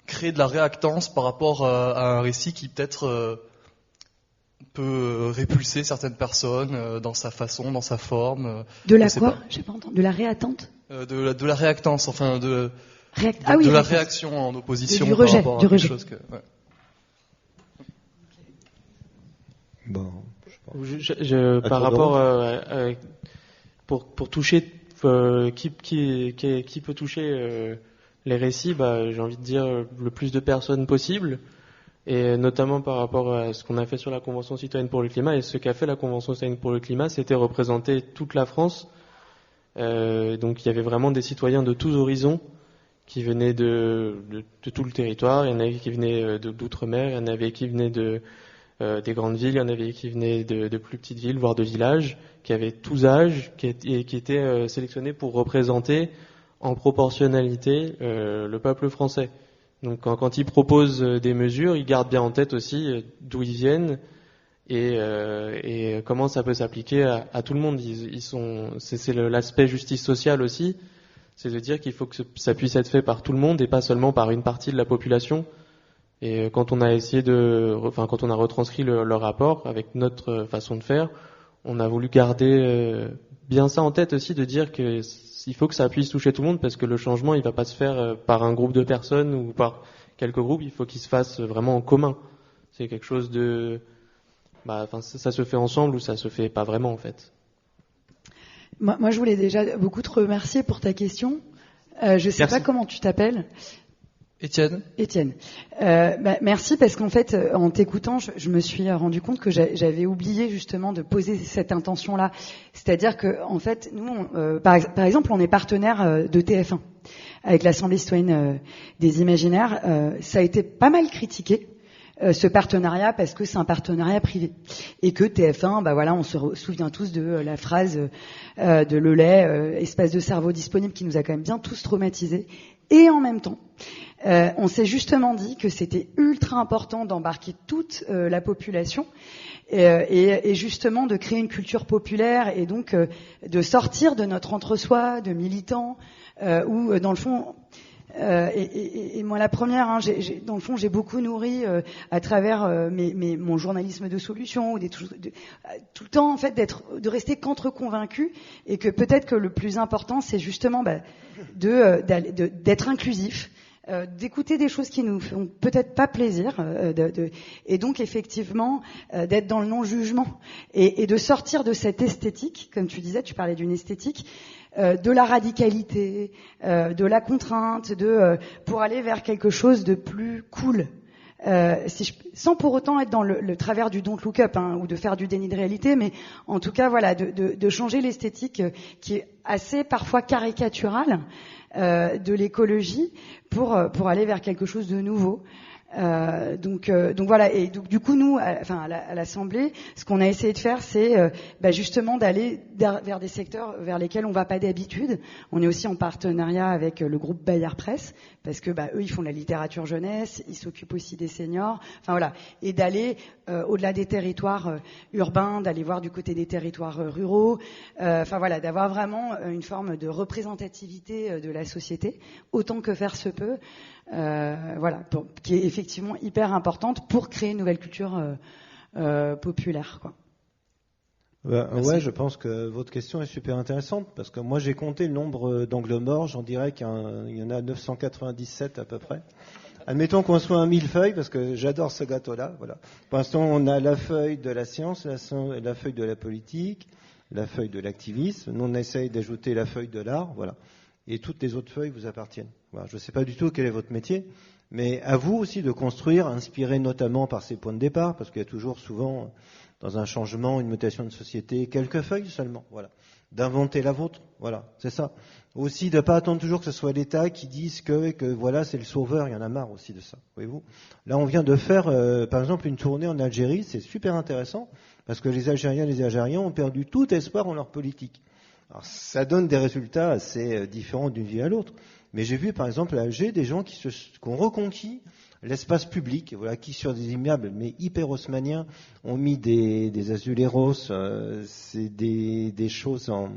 crée de la réactance par rapport à un récit qui peut-être peut répulser certaines personnes dans sa façon, dans sa forme. De la quoi? J'ai pas entendu. De la réattente? De la réactance, enfin de oui, la réaction en opposition du rejet, par rapport à du quelque rejet. chose que. Ouais. Bon. Par rapport pour toucher qui peut toucher les récits, j'ai envie de dire le plus de personnes possible, et notamment par rapport à ce qu'on a fait sur la Convention citoyenne pour le climat. Et ce qu'a fait la Convention citoyenne pour le climat, c'était représenter toute la France. Donc il y avait vraiment des citoyens de tous horizons qui venaient de tout le territoire. Il y en avait qui venaient d'outre-mer, il y en avait qui venaient des grandes villes, il y en avait qui venaient de plus petites villes, voire de villages, qui avaient tous âges, qui étaient sélectionnés pour représenter en proportionnalité le peuple français. Donc quand ils proposent des mesures, ils gardent bien en tête aussi d'où ils viennent et comment ça peut s'appliquer à tout le monde. C'est l'aspect justice sociale aussi, c'est de dire qu'il faut que ça puisse être fait par tout le monde et pas seulement par une partie de la population. Et quand on a quand on a retranscrit leur rapport avec notre façon de faire, on a voulu garder bien ça en tête aussi, de dire que il faut que ça puisse toucher tout le monde, parce que le changement, il va pas se faire par un groupe de personnes ou par quelques groupes, il faut qu'il se fasse vraiment en commun. C'est quelque chose de, ça se fait ensemble ou ça se fait pas vraiment en fait. Moi, je voulais déjà beaucoup te remercier pour ta question. Je sais pas comment tu t'appelles. Étienne. Merci, parce qu'en fait, en t'écoutant, je me suis rendu compte que j'avais oublié justement de poser cette intention-là. C'est-à-dire que, en fait, nous, par exemple, on est partenaire de TF1 avec l'Assemblée citoyenne des imaginaires. Ça a été pas mal critiqué, ce partenariat, parce que c'est un partenariat privé et que TF1, on se souvient tous de la phrase de Lelay, espace de cerveau disponible, qui nous a quand même bien tous traumatisés. Et en même temps, on s'est justement dit que c'était ultra important d'embarquer toute la population et justement de créer une culture populaire, et donc de sortir de notre entre-soi de militants où dans le fond et moi la première, dans le fond j'ai beaucoup nourri à travers mon journalisme de solution, tout le temps en fait de rester contre-convaincu, et que peut-être que le plus important c'est justement d'être inclusif, d'écouter des choses qui nous font peut-être pas plaisir, et donc effectivement d'être dans le non-jugement et de sortir de cette esthétique, comme tu disais, tu parlais d'une esthétique de la radicalité, de la contrainte, pour aller vers quelque chose de plus cool. Sans pour autant être dans le travers du don't look up, ou de faire du déni de réalité, mais en tout cas voilà, de changer l'esthétique qui est assez parfois caricaturale de l'écologie pour aller vers quelque chose de nouveau. Donc voilà, et donc du coup nous, à l'Assemblée, ce qu'on a essayé de faire, c'est justement d'aller vers des secteurs vers lesquels on va pas d'habitude. On est aussi en partenariat avec le groupe Bayard Presse, parce que eux ils font de la littérature jeunesse, ils s'occupent aussi des seniors, voilà, et d'aller au-delà des territoires urbains, d'aller voir du côté des territoires ruraux, voilà, d'avoir vraiment une forme de représentativité de la société autant que faire se peut. Qui est effectivement hyper importante pour créer une nouvelle culture populaire, quoi. Ouais, je pense que votre question est super intéressante, parce que moi j'ai compté le nombre d'angles morts, j'en dirais qu'il y en a 997 à peu près. Admettons qu'on soit un millefeuille, parce que j'adore ce gâteau-là. Voilà. Pour l'instant, on a la feuille de la science, la feuille de la politique, la feuille de l'activisme. Nous, on essaye d'ajouter la feuille de l'art, voilà. Et toutes les autres feuilles vous appartiennent. Voilà. Je ne sais pas du tout quel est votre métier, mais à vous aussi de construire, inspiré notamment par ces points de départ, parce qu'il y a toujours souvent dans un changement, une mutation de société, quelques feuilles seulement, voilà. D'inventer la vôtre, voilà, c'est ça. Aussi de pas attendre toujours que ce soit l'État qui dise que voilà, c'est le sauveur, il y en a marre aussi de ça, voyez-vous. Là, on vient de faire, par exemple, une tournée en Algérie, c'est super intéressant, parce que les Algériens et les Algériens ont perdu tout espoir en leur politique. Alors, ça donne des résultats assez différents d'une ville à l'autre. Mais j'ai vu, par exemple, à Alger, des gens qui ont reconquis l'espace public, voilà, qui sur des immeubles, mais hyper haussmanniens, ont mis des azuleros, c'est des choses en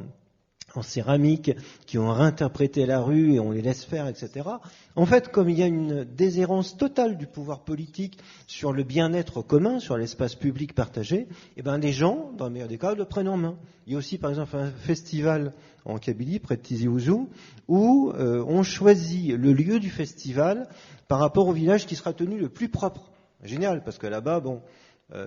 céramique, qui ont réinterprété la rue et on les laisse faire, etc. En fait, comme il y a une déshérence totale du pouvoir politique sur le bien-être commun, sur l'espace public partagé, eh ben les gens, dans le meilleur des cas, le prennent en main. Il y a aussi, par exemple, un festival en Kabylie, près de Tizi Ouzou, où on choisit le lieu du festival par rapport au village qui sera tenu le plus propre. Génial, parce que là-bas, bon,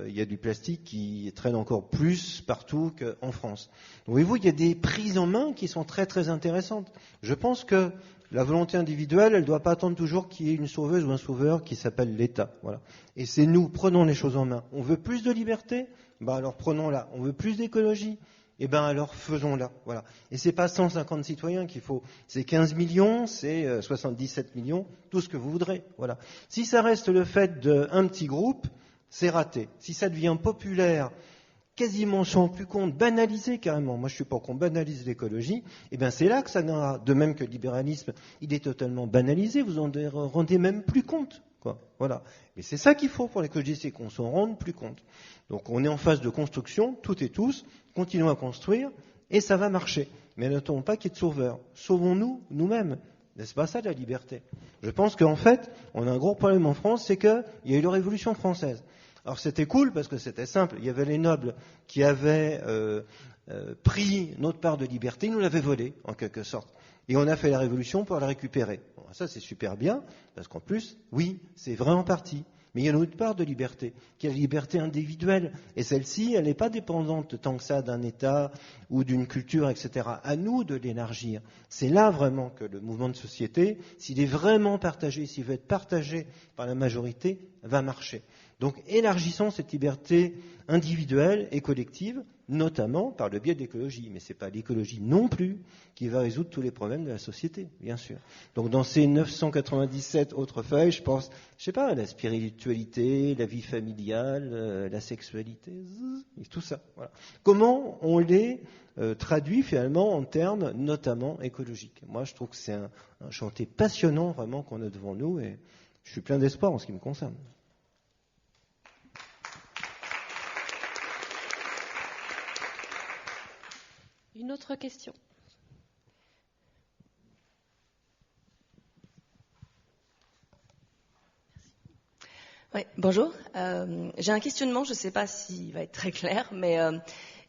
il y a du plastique qui traîne encore plus partout qu'en France. Donc, voyez-vous, il y a des prises en main qui sont très très intéressantes. Je pense que la volonté individuelle, elle ne doit pas attendre toujours qu'il y ait une sauveuse ou un sauveur qui s'appelle l'État. Voilà. Et c'est nous, prenons les choses en main. On veut plus de liberté, ben alors prenons-la. On veut plus d'écologie, eh ben alors faisons-la. Voilà. Et c'est pas 150 citoyens qu'il faut, c'est 15 millions, c'est 77 millions, tout ce que vous voudrez. Voilà. Si ça reste le fait d'un petit groupe, c'est raté. Si ça devient populaire, quasiment sans plus compte, banalisé carrément, moi je suis pas qu'on banalise l'écologie, eh bien c'est là que ça n'aura, de même que le libéralisme, il est totalement banalisé, vous en rendez même plus compte, quoi. Voilà. Et c'est ça qu'il faut pour l'écologie, c'est qu'on s'en rende plus compte. Donc on est en phase de construction, toutes et tous, continuons à construire, et ça va marcher. Mais n'attendons pas qu'il y ait de sauveurs. Sauvons-nous nous-mêmes. N'est-ce pas ça la liberté? Je pense qu'en fait, on a un gros problème en France, c'est qu'il y a eu la Révolution française. Alors c'était cool parce que c'était simple. Il y avait les nobles qui avaient pris notre part de liberté, ils nous l'avaient volée en quelque sorte. Et on a fait la Révolution pour la récupérer. Bon, ça c'est super bien, parce qu'en plus, oui, c'est vrai en partie. Mais il y a une autre part de liberté, qui est la liberté individuelle. Et celle-ci, elle n'est pas dépendante tant que ça d'un État ou d'une culture, etc. À nous de l'élargir. C'est là vraiment que le mouvement de société, s'il est vraiment partagé, s'il veut être partagé par la majorité, va marcher. Donc élargissons cette liberté individuelle et collective, notamment par le biais de l'écologie. Mais ce n'est pas l'écologie non plus qui va résoudre tous les problèmes de la société, bien sûr. Donc dans ces 997 autres feuilles, je pense, je sais pas, la spiritualité, la vie familiale, la sexualité, et tout ça. Voilà. Comment on les traduit finalement en termes notamment écologiques. Moi je trouve que c'est un chantier passionnant vraiment qu'on a devant nous et je suis plein d'espoir en ce qui me concerne. Une autre question. Oui, bonjour. J'ai un questionnement, je ne sais pas s'il va être très clair, mais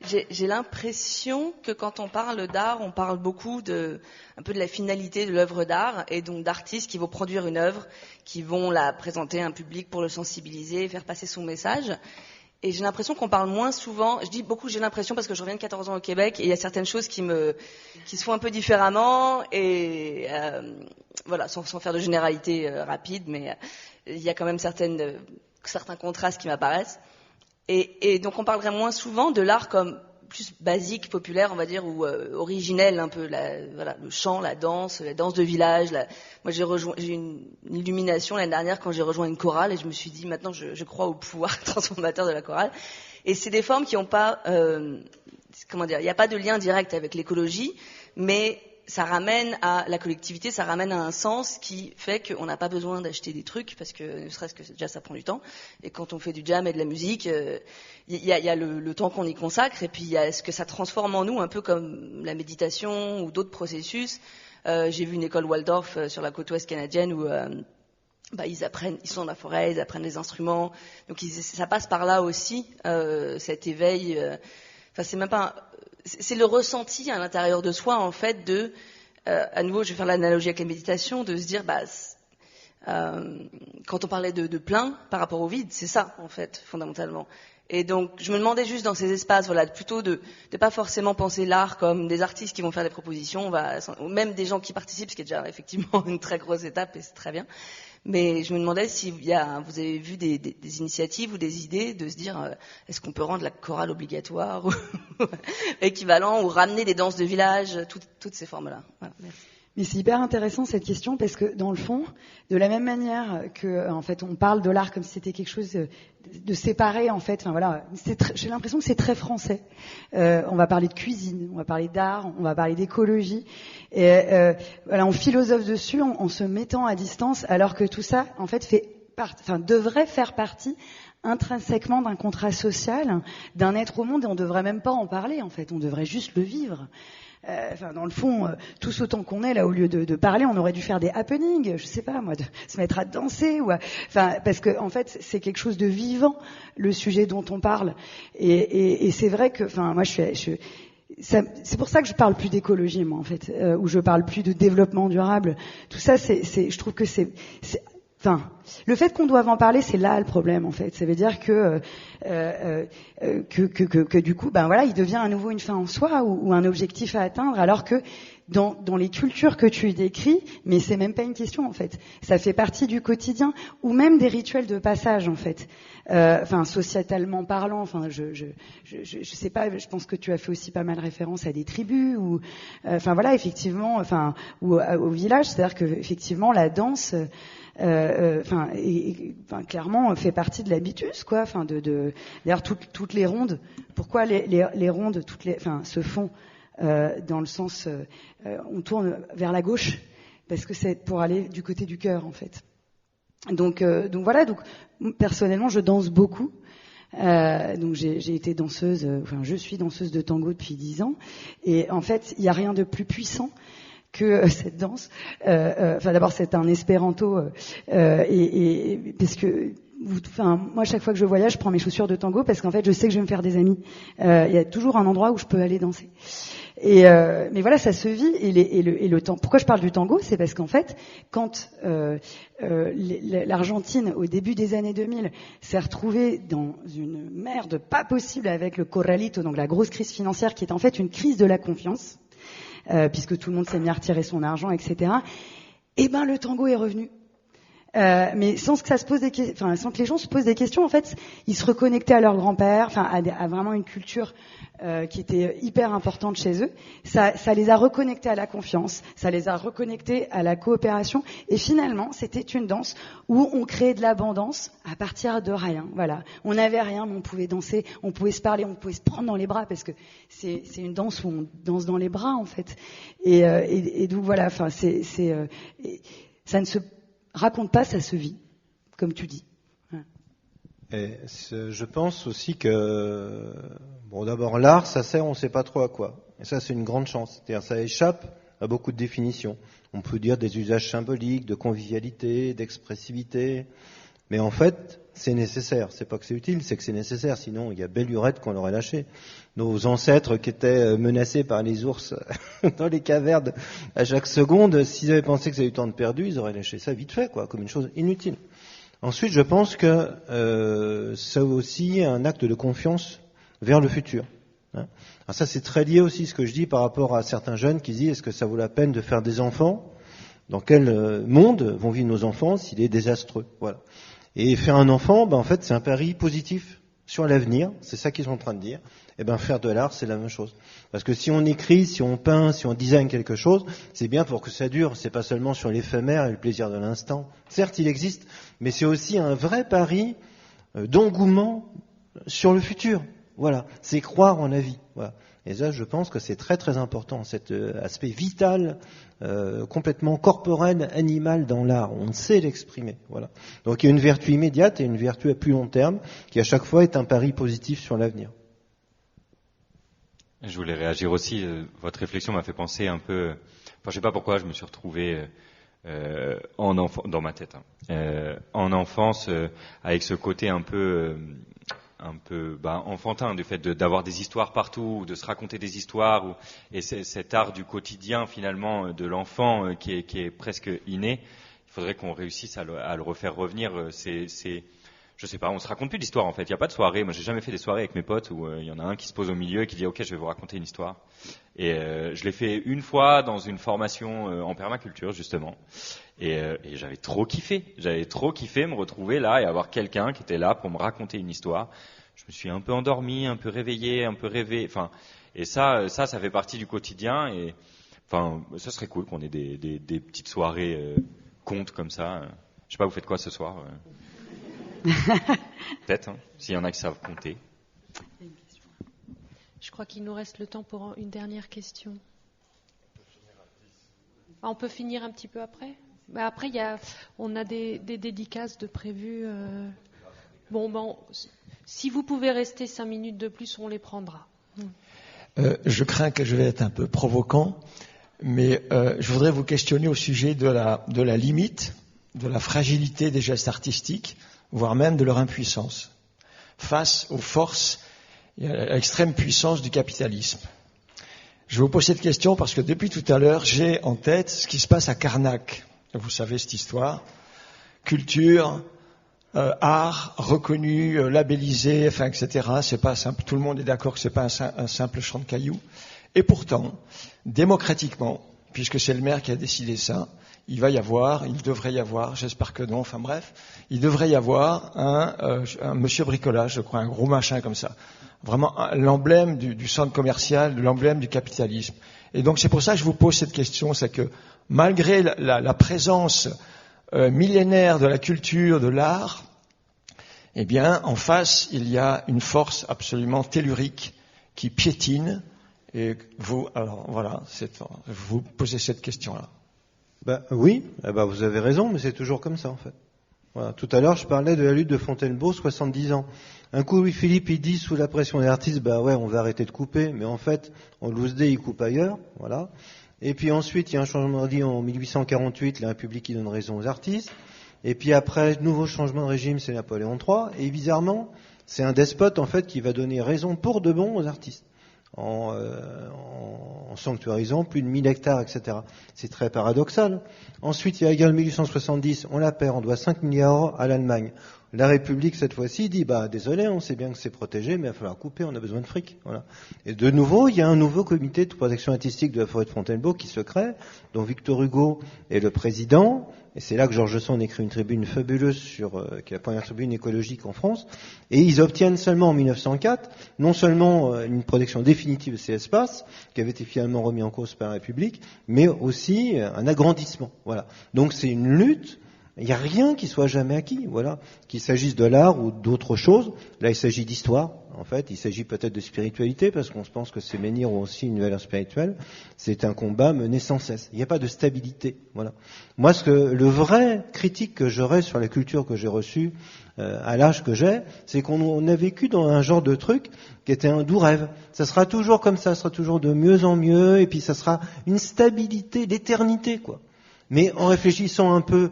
j'ai l'impression que quand on parle d'art, on parle beaucoup un peu de la finalité de l'œuvre d'art et donc d'artistes qui vont produire une œuvre, qui vont la présenter à un public pour le sensibiliser, faire passer son message. Et j'ai l'impression qu'on parle moins souvent, je dis beaucoup j'ai l'impression parce que je reviens de 14 ans au Québec et il y a certaines choses qui se font un peu différemment et voilà, sans faire de généralité rapide, mais il y a quand même certains contrastes qui m'apparaissent. Et donc on parlerait moins souvent de l'art comme plus basique, populaire, on va dire, ou originel un peu, voilà, le chant, la danse de village. Moi j'ai une illumination l'année dernière quand j'ai rejoint une chorale et je me suis dit maintenant je crois au pouvoir transformateur de la chorale. Et c'est des formes qui n'ont pas, comment dire, il n'y a pas de lien direct avec l'écologie, mais ça ramène à la collectivité, ça ramène à un sens qui fait qu'on n'a pas besoin d'acheter des trucs parce que ne serait-ce que déjà ça prend du temps. Et quand on fait du jam et de la musique, il y a le temps qu'on y consacre et puis il y a ce que ça transforme en nous, un peu comme la méditation ou d'autres processus. J'ai vu une école Waldorf sur la côte ouest canadienne où ils sont dans la forêt, ils apprennent les instruments. Donc ça passe par là aussi, cet éveil. Enfin, c'est même pas. C'est le ressenti à l'intérieur de soi, en fait, à nouveau, je vais faire l'analogie avec la méditation, de se dire, quand on parlait de plein par rapport au vide, c'est ça, en fait, fondamentalement. Et donc, je me demandais juste dans ces espaces, voilà, plutôt de pas forcément penser l'art comme des artistes qui vont faire des propositions, ou même des gens qui participent, ce qui est déjà effectivement une très grosse étape et c'est très bien. Mais je me demandais si vous avez vu des initiatives ou des idées de se dire est-ce qu'on peut rendre la chorale obligatoire ou équivalent, ou ramener des danses de village, toutes ces formes-là. Voilà, merci. Mais c'est hyper intéressant cette question, parce que dans le fond, de la même manière que en fait on parle de l'art comme si c'était quelque chose de séparé, en fait, enfin voilà, j'ai l'impression que c'est très français. On va parler de cuisine, on va parler d'art, on va parler d'écologie, et voilà, on philosophe dessus en se mettant à distance, alors que tout ça en fait devrait faire partie intrinsèquement d'un contrat social, d'un être au monde, et on devrait même pas en parler, en fait, on devrait juste le vivre. Dans le fond, tous autant qu'on est là, au lieu de parler, on aurait dû faire des happenings, je sais pas moi, de se mettre à danser, parce que en fait c'est quelque chose de vivant, le sujet dont on parle, et c'est vrai que, moi c'est pour ça que je parle plus d'écologie, moi, en fait, ou je parle plus de développement durable. Tout ça, je trouve que le fait qu'on doive en parler, c'est là le problème, en fait. Ça veut dire que du coup, il devient à nouveau une fin en soi, ou un objectif à atteindre, alors que dans les cultures que tu décris, mais c'est même pas une question, en fait. Ça fait partie du quotidien, ou même des rituels de passage, en fait. Sociétalement parlant, je sais pas, je pense que tu as fait aussi pas mal référence à des tribus, ou effectivement, ou au village, c'est-à-dire que effectivement la danse clairement fait partie de l'habitus, quoi. D'ailleurs toutes les rondes, pourquoi les rondes se font dans le sens on tourne vers la gauche, parce que c'est pour aller du côté du cœur, en fait. Donc personnellement je danse beaucoup. Donc j'ai été danseuse, je suis danseuse de tango depuis 10 ans, et en fait il n'y a rien de plus puissant que cette danse. D'abord c'est un espéranto, et parce que moi chaque fois que je voyage je prends mes chaussures de tango, parce qu'en fait je sais que je vais me faire des amis. Il y a toujours un endroit où je peux aller danser. Mais voilà, ça se vit, et le temps. Pourquoi je parle du tango, c'est parce qu'en fait, quand l'Argentine, au début des années 2000, s'est retrouvée dans une merde pas possible avec le corralito, donc la grosse crise financière, qui est en fait une crise de la confiance, puisque tout le monde s'est mis à retirer son argent, etc. Le tango est revenu. Mais sans que ça se pose sans que les gens se posent des questions, en fait, ils se reconnectaient à leur grand-père, à vraiment une culture qui était hyper importante chez eux. Ça les a reconnectés à la confiance, ça les a reconnectés à la coopération, et finalement, c'était une danse où on créait de l'abondance à partir de rien. Voilà, on n'avait rien, mais on pouvait danser, on pouvait se parler, on pouvait se prendre dans les bras, parce que c'est une danse où on danse dans les bras, en fait. Et donc voilà, ça ne se raconte pas, ça se vit, comme tu dis. Ouais. Et je pense aussi que, d'abord, l'art, ça sert, on ne sait pas trop à quoi. Et ça, c'est une grande chance. C'est-à-dire, ça échappe à beaucoup de définitions. On peut dire des usages symboliques, de convivialité, d'expressivité. Mais en fait, c'est nécessaire. C'est pas que c'est utile, c'est que c'est nécessaire. Sinon, il y a belle lurette qu'on l'aurait lâché. Nos ancêtres qui étaient menacés par les ours dans les cavernes à chaque seconde, s'ils avaient pensé que ça avait eu tant de perdu, ils auraient lâché ça vite fait, comme une chose inutile. Ensuite, je pense que c'est aussi un acte de confiance vers le futur. Alors ça, c'est très lié aussi, ce que je dis par rapport à certains jeunes qui disent, est-ce que ça vaut la peine de faire des enfants? Dans quel monde vont vivre nos enfants s'il est désastreux? Voilà. Et faire un enfant, en fait, c'est un pari positif sur l'avenir. C'est ça qu'ils sont en train de dire. Faire de l'art, c'est la même chose. Parce que si on écrit, si on peint, si on design quelque chose, c'est bien pour que ça dure. C'est pas seulement sur l'éphémère et le plaisir de l'instant. Certes, il existe, mais c'est aussi un vrai pari d'engouement sur le futur. Voilà. C'est croire en la vie. Voilà. Et ça, je pense que c'est très très important, cet aspect vital, complètement corporel, animal dans l'art. On sait l'exprimer. Voilà. Donc il y a une vertu immédiate et une vertu à plus long terme, qui à chaque fois est un pari positif sur l'avenir. Je voulais réagir aussi. Votre réflexion m'a fait penser un peu. Je sais pas pourquoi je me suis retrouvé dans ma tête, en enfance, avec ce côté un peu enfantin du fait d'avoir des histoires partout, de se raconter des histoires, et cet art du quotidien finalement de l'enfant qui est presque inné. Il faudrait qu'on réussisse à le refaire revenir. je sais pas, on se raconte plus d'histoire en fait. Il y a pas de soirée. Moi, j'ai jamais fait des soirées avec mes potes où il y en a un qui se pose au milieu et qui dit OK, je vais vous raconter une histoire. Et je l'ai fait une fois dans une formation en permaculture justement. Et j'avais trop kiffé. J'avais trop kiffé me retrouver là et avoir quelqu'un qui était là pour me raconter une histoire. Je me suis un peu endormi, un peu réveillé, un peu rêvé. Enfin, et ça fait partie du quotidien. Et enfin, ça serait cool qu'on ait des petites soirées contes comme ça. Je sais pas, vous faites quoi ce soir Peut-être, hein, s'il y en a qui savent compter. Je crois qu'il nous reste le temps pour une dernière question. On peut finir un petit peu après. Après, on a des dédicaces de prévues. Bon, si vous pouvez rester 5 minutes de plus, on les prendra. Je crains que je vais être un peu provoquant, mais je voudrais vous questionner au sujet de la limite, de la fragilité des gestes artistiques, voire même de leur impuissance, face aux forces et à l'extrême puissance du capitalisme. Je vous pose cette question parce que depuis tout à l'heure, j'ai en tête ce qui se passe à Karnak. Vous savez cette histoire. Culture, art, reconnu, labellisé, enfin, etc. C'est pas simple. Tout le monde est d'accord que c'est pas un simple champ de cailloux. Et pourtant, démocratiquement, puisque c'est le maire qui a décidé ça, il devrait y avoir, j'espère que non, enfin bref, il devrait y avoir un monsieur bricolage, je crois, un gros machin comme ça. Vraiment l'emblème du centre commercial, l'emblème du capitalisme. Et donc c'est pour ça que je vous pose cette question, c'est que malgré la présence millénaire de la culture, de l'art, eh bien en face il y a une force absolument tellurique qui piétine. Et vous, alors voilà, vous posez cette question-là. Oui, vous avez raison, mais c'est toujours comme ça en fait. Voilà. Tout à l'heure, je parlais de la lutte de Fontainebleau, 70 ans. Un coup, Louis-Philippe, il dit sous la pression des artistes, on va arrêter de couper, mais en fait, en loose day, il coupe ailleurs, voilà. Et puis ensuite, il y a un changement de régime en 1848, la République qui donne raison aux artistes. Et puis après, nouveau changement de régime, c'est Napoléon III. Et bizarrement, c'est un despote en fait qui va donner raison pour de bon aux artistes. En sanctuarisant plus de 1000 hectares, etc. C'est très paradoxal. Ensuite, il y a la guerre de 1870, on la perd, on doit 5 milliards à l'Allemagne. La République, cette fois-ci, dit, désolé, on sait bien que c'est protégé, mais il va falloir couper, on a besoin de fric. Voilà. Et de nouveau, il y a un nouveau comité de protection artistique de la forêt de Fontainebleau qui se crée, dont Victor Hugo est le président. Et c'est là que Georges Sand écrit une tribune fabuleuse qui est la première tribune écologique en France. Et ils obtiennent seulement en 1904, non seulement une protection définitive de ces espaces, qui avait été finalement remis en cause par la République, mais aussi un agrandissement. Voilà. Donc c'est une lutte. Il n'y a rien qui soit jamais acquis, voilà. Qu'il s'agisse de l'art ou d'autres choses. Là, il s'agit d'histoire, en fait. Il s'agit peut-être de spiritualité, parce qu'on se pense que ces menhirs ont aussi une valeur spirituelle. C'est un combat mené sans cesse. Il n'y a pas de stabilité, voilà. Moi, le vrai critique que j'aurais sur la culture que j'ai reçue, à l'âge que j'ai, c'est qu'on a vécu dans un genre de truc qui était un doux rêve. Ça sera toujours comme ça sera toujours de mieux en mieux, et puis ça sera une stabilité, l'éternité, quoi. Mais en réfléchissant un peu,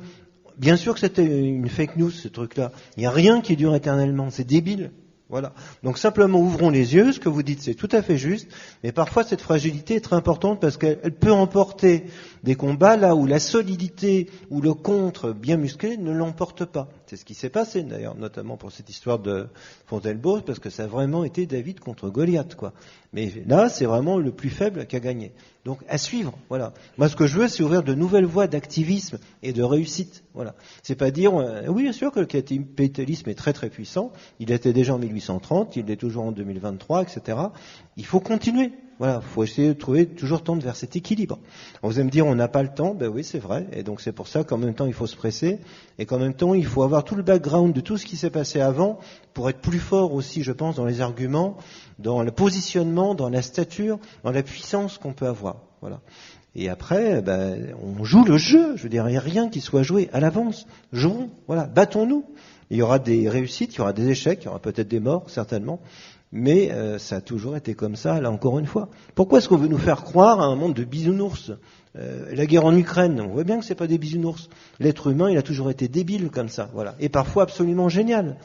bien sûr que c'était une fake news, ce truc-là. Il n'y a rien qui dure éternellement. C'est débile. Voilà. Donc simplement ouvrons les yeux. Ce que vous dites, c'est tout à fait juste. Mais parfois, cette fragilité est très importante parce qu'elle peut emporter des combats là où la solidité ou le contre bien musclé ne l'emporte pas. C'est ce qui s'est passé d'ailleurs, notamment pour cette histoire de Fontainebleau, parce que ça a vraiment été David contre Goliath, quoi. Mais là, c'est vraiment le plus faible qui a gagné. Donc, à suivre, voilà. Moi, ce que je veux, c'est ouvrir de nouvelles voies d'activisme et de réussite, voilà. C'est pas dire, oui, bien sûr que le capitalisme est très très puissant, il était déjà en 1830, il l'est toujours en 2023, etc. Il faut continuer. Voilà, faut essayer de trouver toujours tendre vers cet équilibre. Vous allez me dire, on n'a pas le temps, oui, c'est vrai, et donc c'est pour ça qu'en même temps il faut se presser, et qu'en même temps il faut avoir tout le background de tout ce qui s'est passé avant, pour être plus fort aussi, je pense, dans les arguments, dans le positionnement, dans la stature, dans la puissance qu'on peut avoir. Voilà. Et après, on joue le jeu, je veux dire, il n'y a rien qui soit joué à l'avance. Jouons, voilà, battons-nous. Il y aura des réussites, il y aura des échecs, il y aura peut-être des morts, certainement. Mais ça a toujours été comme ça, là encore une fois. Pourquoi est-ce qu'on veut nous faire croire à un monde de bisounours ? La guerre en Ukraine, on voit bien que c'est pas des bisounours. L'être humain, il a toujours été débile comme ça, voilà. Et parfois absolument génial.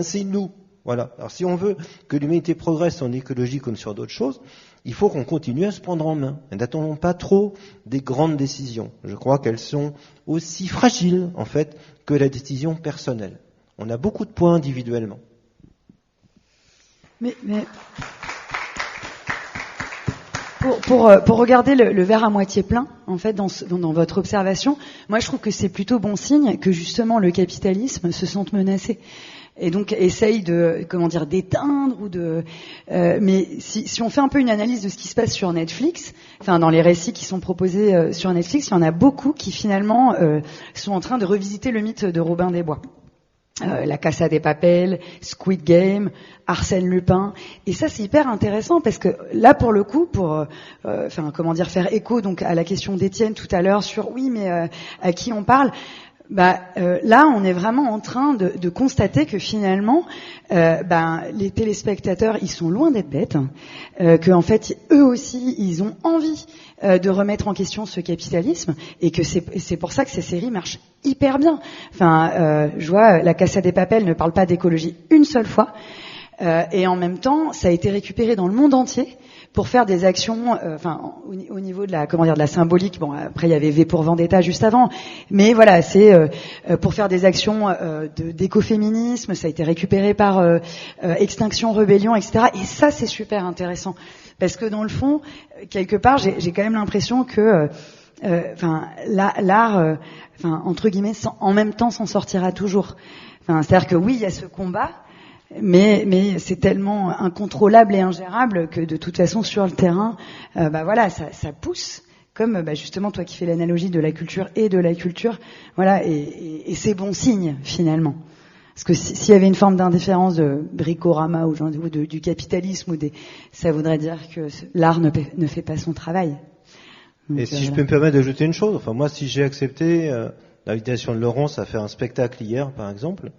C'est nous, voilà. Alors si on veut que l'humanité progresse en écologie comme sur d'autres choses, il faut qu'on continue à se prendre en main. Et n'attendons pas trop des grandes décisions. Je crois qu'elles sont aussi fragiles, en fait, que la décision personnelle. On a beaucoup de points individuellement. Mais pour regarder le verre à moitié plein, en fait, dans votre observation, moi je trouve que c'est plutôt bon signe que justement le capitalisme se sente menacé. Et donc essaye d'éteindre mais si on fait un peu une analyse de ce qui se passe sur Netflix, enfin dans les récits qui sont proposés sur Netflix, il y en a beaucoup qui finalement sont en train de revisiter le mythe de Robin des Bois. La Casa de Papel, Squid Game, Arsène Lupin, et ça c'est hyper intéressant parce que là pour le coup, faire écho donc à la question d'Étienne tout à l'heure sur à qui on parle. Là, on est vraiment en train de constater que finalement, les téléspectateurs, ils sont loin d'être bêtes, que en fait, eux aussi, ils ont envie de remettre en question ce capitalisme, et que c'est pour ça que ces séries marchent hyper bien. Enfin, je vois, La Casa de Papel ne parle pas d'écologie une seule fois, et en même temps, ça a été récupéré dans le monde entier pour faire des actions, au niveau de la symbolique. Bon, après il y avait V pour Vendetta juste avant, mais voilà, c'est pour faire des actions d'écoféminisme. Ça a été récupéré par Extinction Rebellion, etc. Et ça, c'est super intéressant parce que dans le fond, quelque part, j'ai quand même l'impression que l'art, entre guillemets, en même temps, s'en sortira toujours. C'est-à-dire que oui, il y a ce combat. Mais c'est tellement incontrôlable et ingérable que de toute façon sur le terrain, ça pousse. Comme justement toi qui fais l'analogie de la culture et de la culture, voilà, et c'est bon signe finalement. Parce que s'il y avait une forme d'indifférence de bricorama ou du capitalisme ça voudrait dire que l'art ne fait pas son travail. Donc, et si je peux me permettre d'ajouter une chose, moi si j'ai accepté l'invitation de Laurence à faire un spectacle hier par exemple.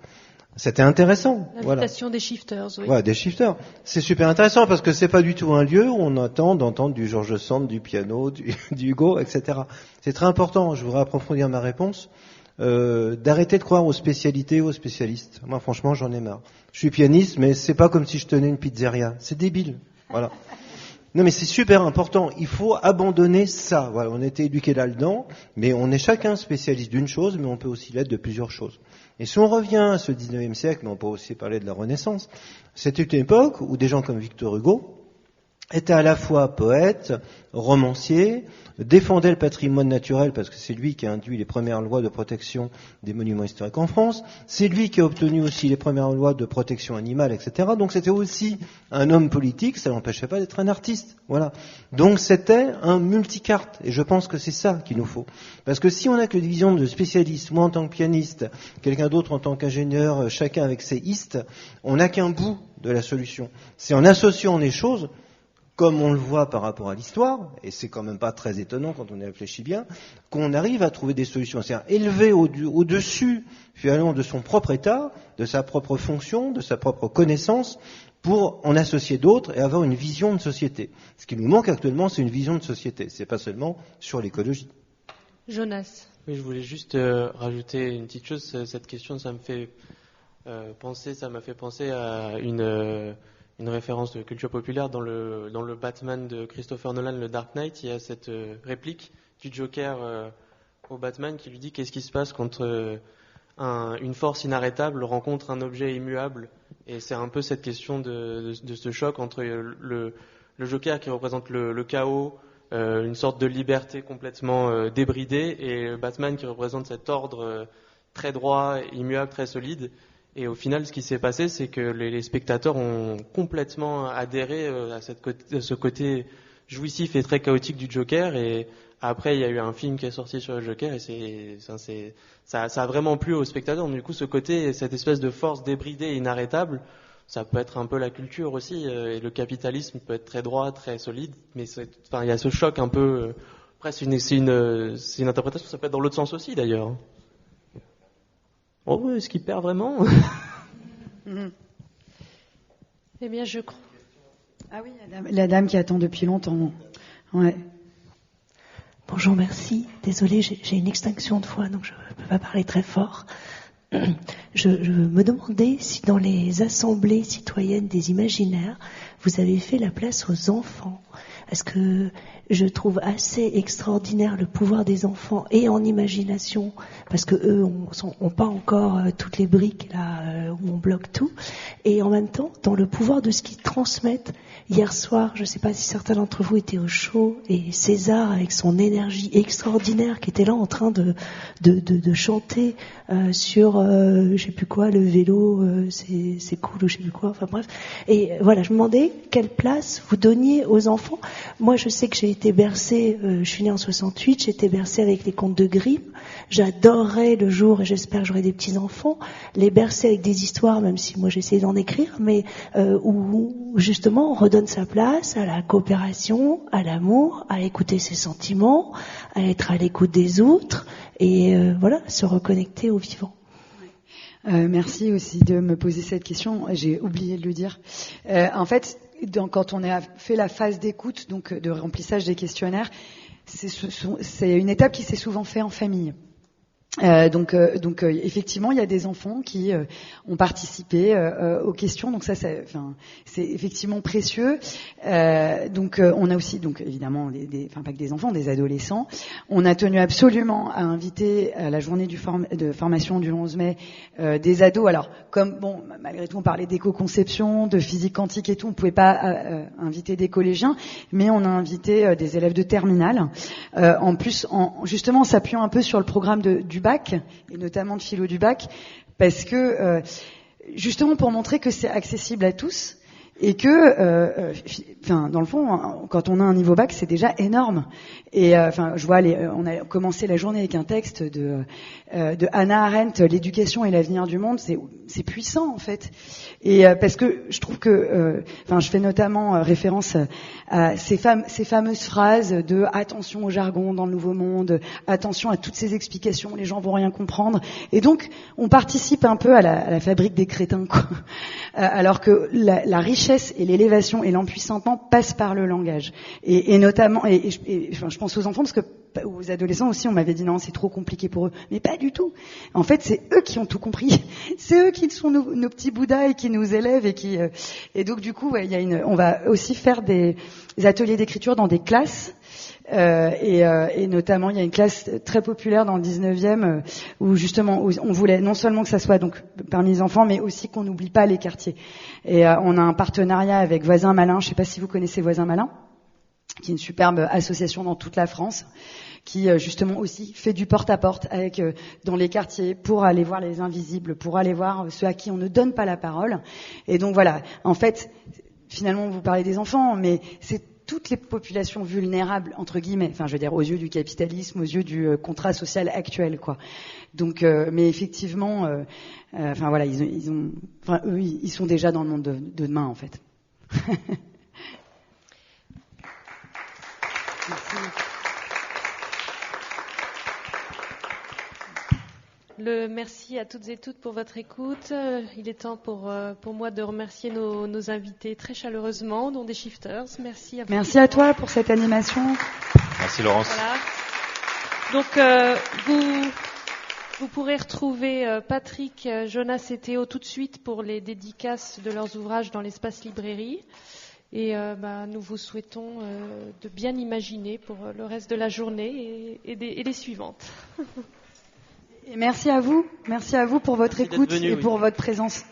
C'était intéressant. L'invitation des shifters, oui. Ouais, des shifters. C'est super intéressant parce que c'est pas du tout un lieu où on attend d'entendre du Georges Sand, du piano, du Hugo, etc. C'est très important. Je voudrais approfondir ma réponse. D'arrêter de croire aux spécialités, aux spécialistes. Moi, franchement, j'en ai marre. Je suis pianiste, mais c'est pas comme si je tenais une pizzeria. C'est débile. Voilà. Non, mais c'est super important. Il faut abandonner ça. Voilà. On a été éduqués là-dedans, mais on est chacun spécialiste d'une chose, mais on peut aussi l'être de plusieurs choses. Et si on revient à ce 19e siècle, mais on peut aussi parler de la Renaissance, c'était une époque où des gens comme Victor Hugo étaient à la fois poète, romancier, défendait le patrimoine naturel parce que c'est lui qui a induit les premières lois de protection des monuments historiques en France, c'est lui qui a obtenu aussi les premières lois de protection animale, etc. Donc c'était aussi un homme politique, ça n'empêchait pas d'être un artiste. Voilà. Donc c'était un multicarte, et je pense que c'est ça qu'il nous faut. Parce que si on n'a que des visions de spécialistes, moi en tant que pianiste, quelqu'un d'autre en tant qu'ingénieur, chacun avec ses istes, on n'a qu'un bout de la solution. C'est en associant les choses, comme on le voit par rapport à l'histoire, et c'est quand même pas très étonnant quand on y réfléchit bien, qu'on arrive à trouver des solutions. C'est-à-dire élever au-dessus, finalement, de son propre état, de sa propre fonction, de sa propre connaissance, pour en associer d'autres et avoir une vision de société. Ce qui nous manque actuellement, c'est une vision de société. C'est pas seulement sur l'écologie. Jonas. Oui, je voulais juste rajouter une petite chose. Cette question, ça m'a fait penser à une référence de culture populaire dans le Batman de Christopher Nolan, le Dark Knight. Il y a cette réplique du Joker au Batman qui lui dit qu'est-ce qui se passe quand une force inarrêtable rencontre un objet immuable. Et c'est un peu cette question de ce choc entre le Joker qui représente le chaos, une sorte de liberté complètement débridée, et Batman qui représente cet ordre très droit, immuable, très solide. Et au final, ce qui s'est passé, c'est que les spectateurs ont complètement adhéré à ce côté jouissif et très chaotique du Joker. Et après, il y a eu un film qui est sorti sur le Joker, et ça a vraiment plu aux spectateurs. Du coup, ce côté, cette espèce de force débridée et inarrêtable, ça peut être un peu la culture aussi. Et le capitalisme peut être très droit, très solide, mais il y a ce choc un peu. Après, c'est une interprétation. Ça peut être dans l'autre sens aussi, d'ailleurs. Oh, est-ce qu'il perd vraiment? Eh bien, je crois. Ah oui, la dame qui attend depuis longtemps. Ouais. Bonjour, merci. Désolée, j'ai une extinction de voix, donc je ne peux pas parler très fort. Je me demandais si dans les assemblées citoyennes des imaginaires, vous avez fait la place aux enfants. parce que je trouve assez extraordinaire le pouvoir des enfants et en imagination, parce que eux ont pas encore toutes les briques là où on bloque tout, et en même temps dans le pouvoir de ce qu'ils transmettent. Hier soir, je ne sais pas si certains d'entre vous étaient au show, et César avec son énergie extraordinaire qui était là en train de chanter sur je sais plus quoi, le vélo c'est cool ou je sais plus quoi, enfin bref. Et voilà, je me demandais quelle place vous donniez aux enfants. Moi je sais que j'ai été bercée, je suis née en 68, j'ai été bercée avec les contes de Grimm. J'adorerais le jour, et j'espère que j'aurai des petits-enfants, les bercer avec des histoires, même si moi j'essaie d'en écrire, mais où justement on redonne sa place à la coopération, à l'amour, à écouter ses sentiments, à être à l'écoute des autres, et voilà, se reconnecter au vivant. Merci aussi de me poser cette question. J'ai oublié de le dire. En fait, quand on a fait la phase d'écoute, donc de remplissage des questionnaires, c'est une étape qui s'est souvent fait en famille. Donc effectivement, il y a des enfants qui ont participé aux questions. Donc ça, c'est effectivement précieux. On a aussi, donc évidemment, pas que des enfants, des adolescents. On a tenu absolument à inviter à la journée de formation du 11 mai des ados. Alors, malgré tout, on parlait d'éco-conception, de physique quantique et tout. On pouvait pas inviter des collégiens, mais on a invité des élèves de terminale. En plus, justement, en s'appuyant un peu sur le programme du bac, et notamment de philo du bac, parce que justement pour montrer que c'est accessible à tous, et que dans le fond, quand on a un niveau bac, c'est déjà énorme. Et je vois, on a commencé la journée avec un texte de Hannah Arendt, l'éducation et l'avenir du monde. C'est puissant en fait. Et parce que je trouve que, je fais notamment référence à ces fameuses phrases de attention au jargon dans le nouveau monde, attention à toutes ces explications, les gens vont rien comprendre. Et donc, on participe un peu à la fabrique des crétins, quoi. Alors que la richesse et l'élévation et l'empuissantement passent par le langage. Et notamment, je pense aux enfants parce que aux adolescents aussi, on m'avait dit non, c'est trop compliqué pour eux. Mais pas du tout. En fait, c'est eux qui ont tout compris. C'est eux qui sont nos petits bouddhas et qui nous élèvent et donc du coup, on va aussi faire des ateliers d'écriture dans des classes. Et notamment, il y a une classe très populaire dans le 19e où justement on voulait non seulement que ça soit donc parmi les enfants, mais aussi qu'on n'oublie pas les quartiers. Et on a un partenariat avec Voisins Malins. Je ne sais pas si vous connaissez Voisins Malins, qui est une superbe association dans toute la France, qui justement aussi fait du porte-à-porte avec dans les quartiers pour aller voir les invisibles, pour aller voir ceux à qui on ne donne pas la parole. Et donc voilà, en fait, finalement, vous parlez des enfants, mais c'est toutes les populations vulnérables, entre guillemets, aux yeux du capitalisme, aux yeux du contrat social actuel, quoi. Donc, mais effectivement, ils sont déjà dans le monde de demain, en fait. Merci. Merci à toutes et toutes pour votre écoute. Il est temps pour moi de remercier nos invités très chaleureusement, dont des shifters. Merci à vous. Merci à toi pour cette animation. Merci Laurence. Voilà. Donc vous pourrez retrouver Patrick, Jonas et Théo tout de suite pour les dédicaces de leurs ouvrages dans l'espace librairie. Et nous vous souhaitons de bien imaginer pour le reste de la journée et les suivantes. Et merci à vous pour votre écoute et pour votre présence.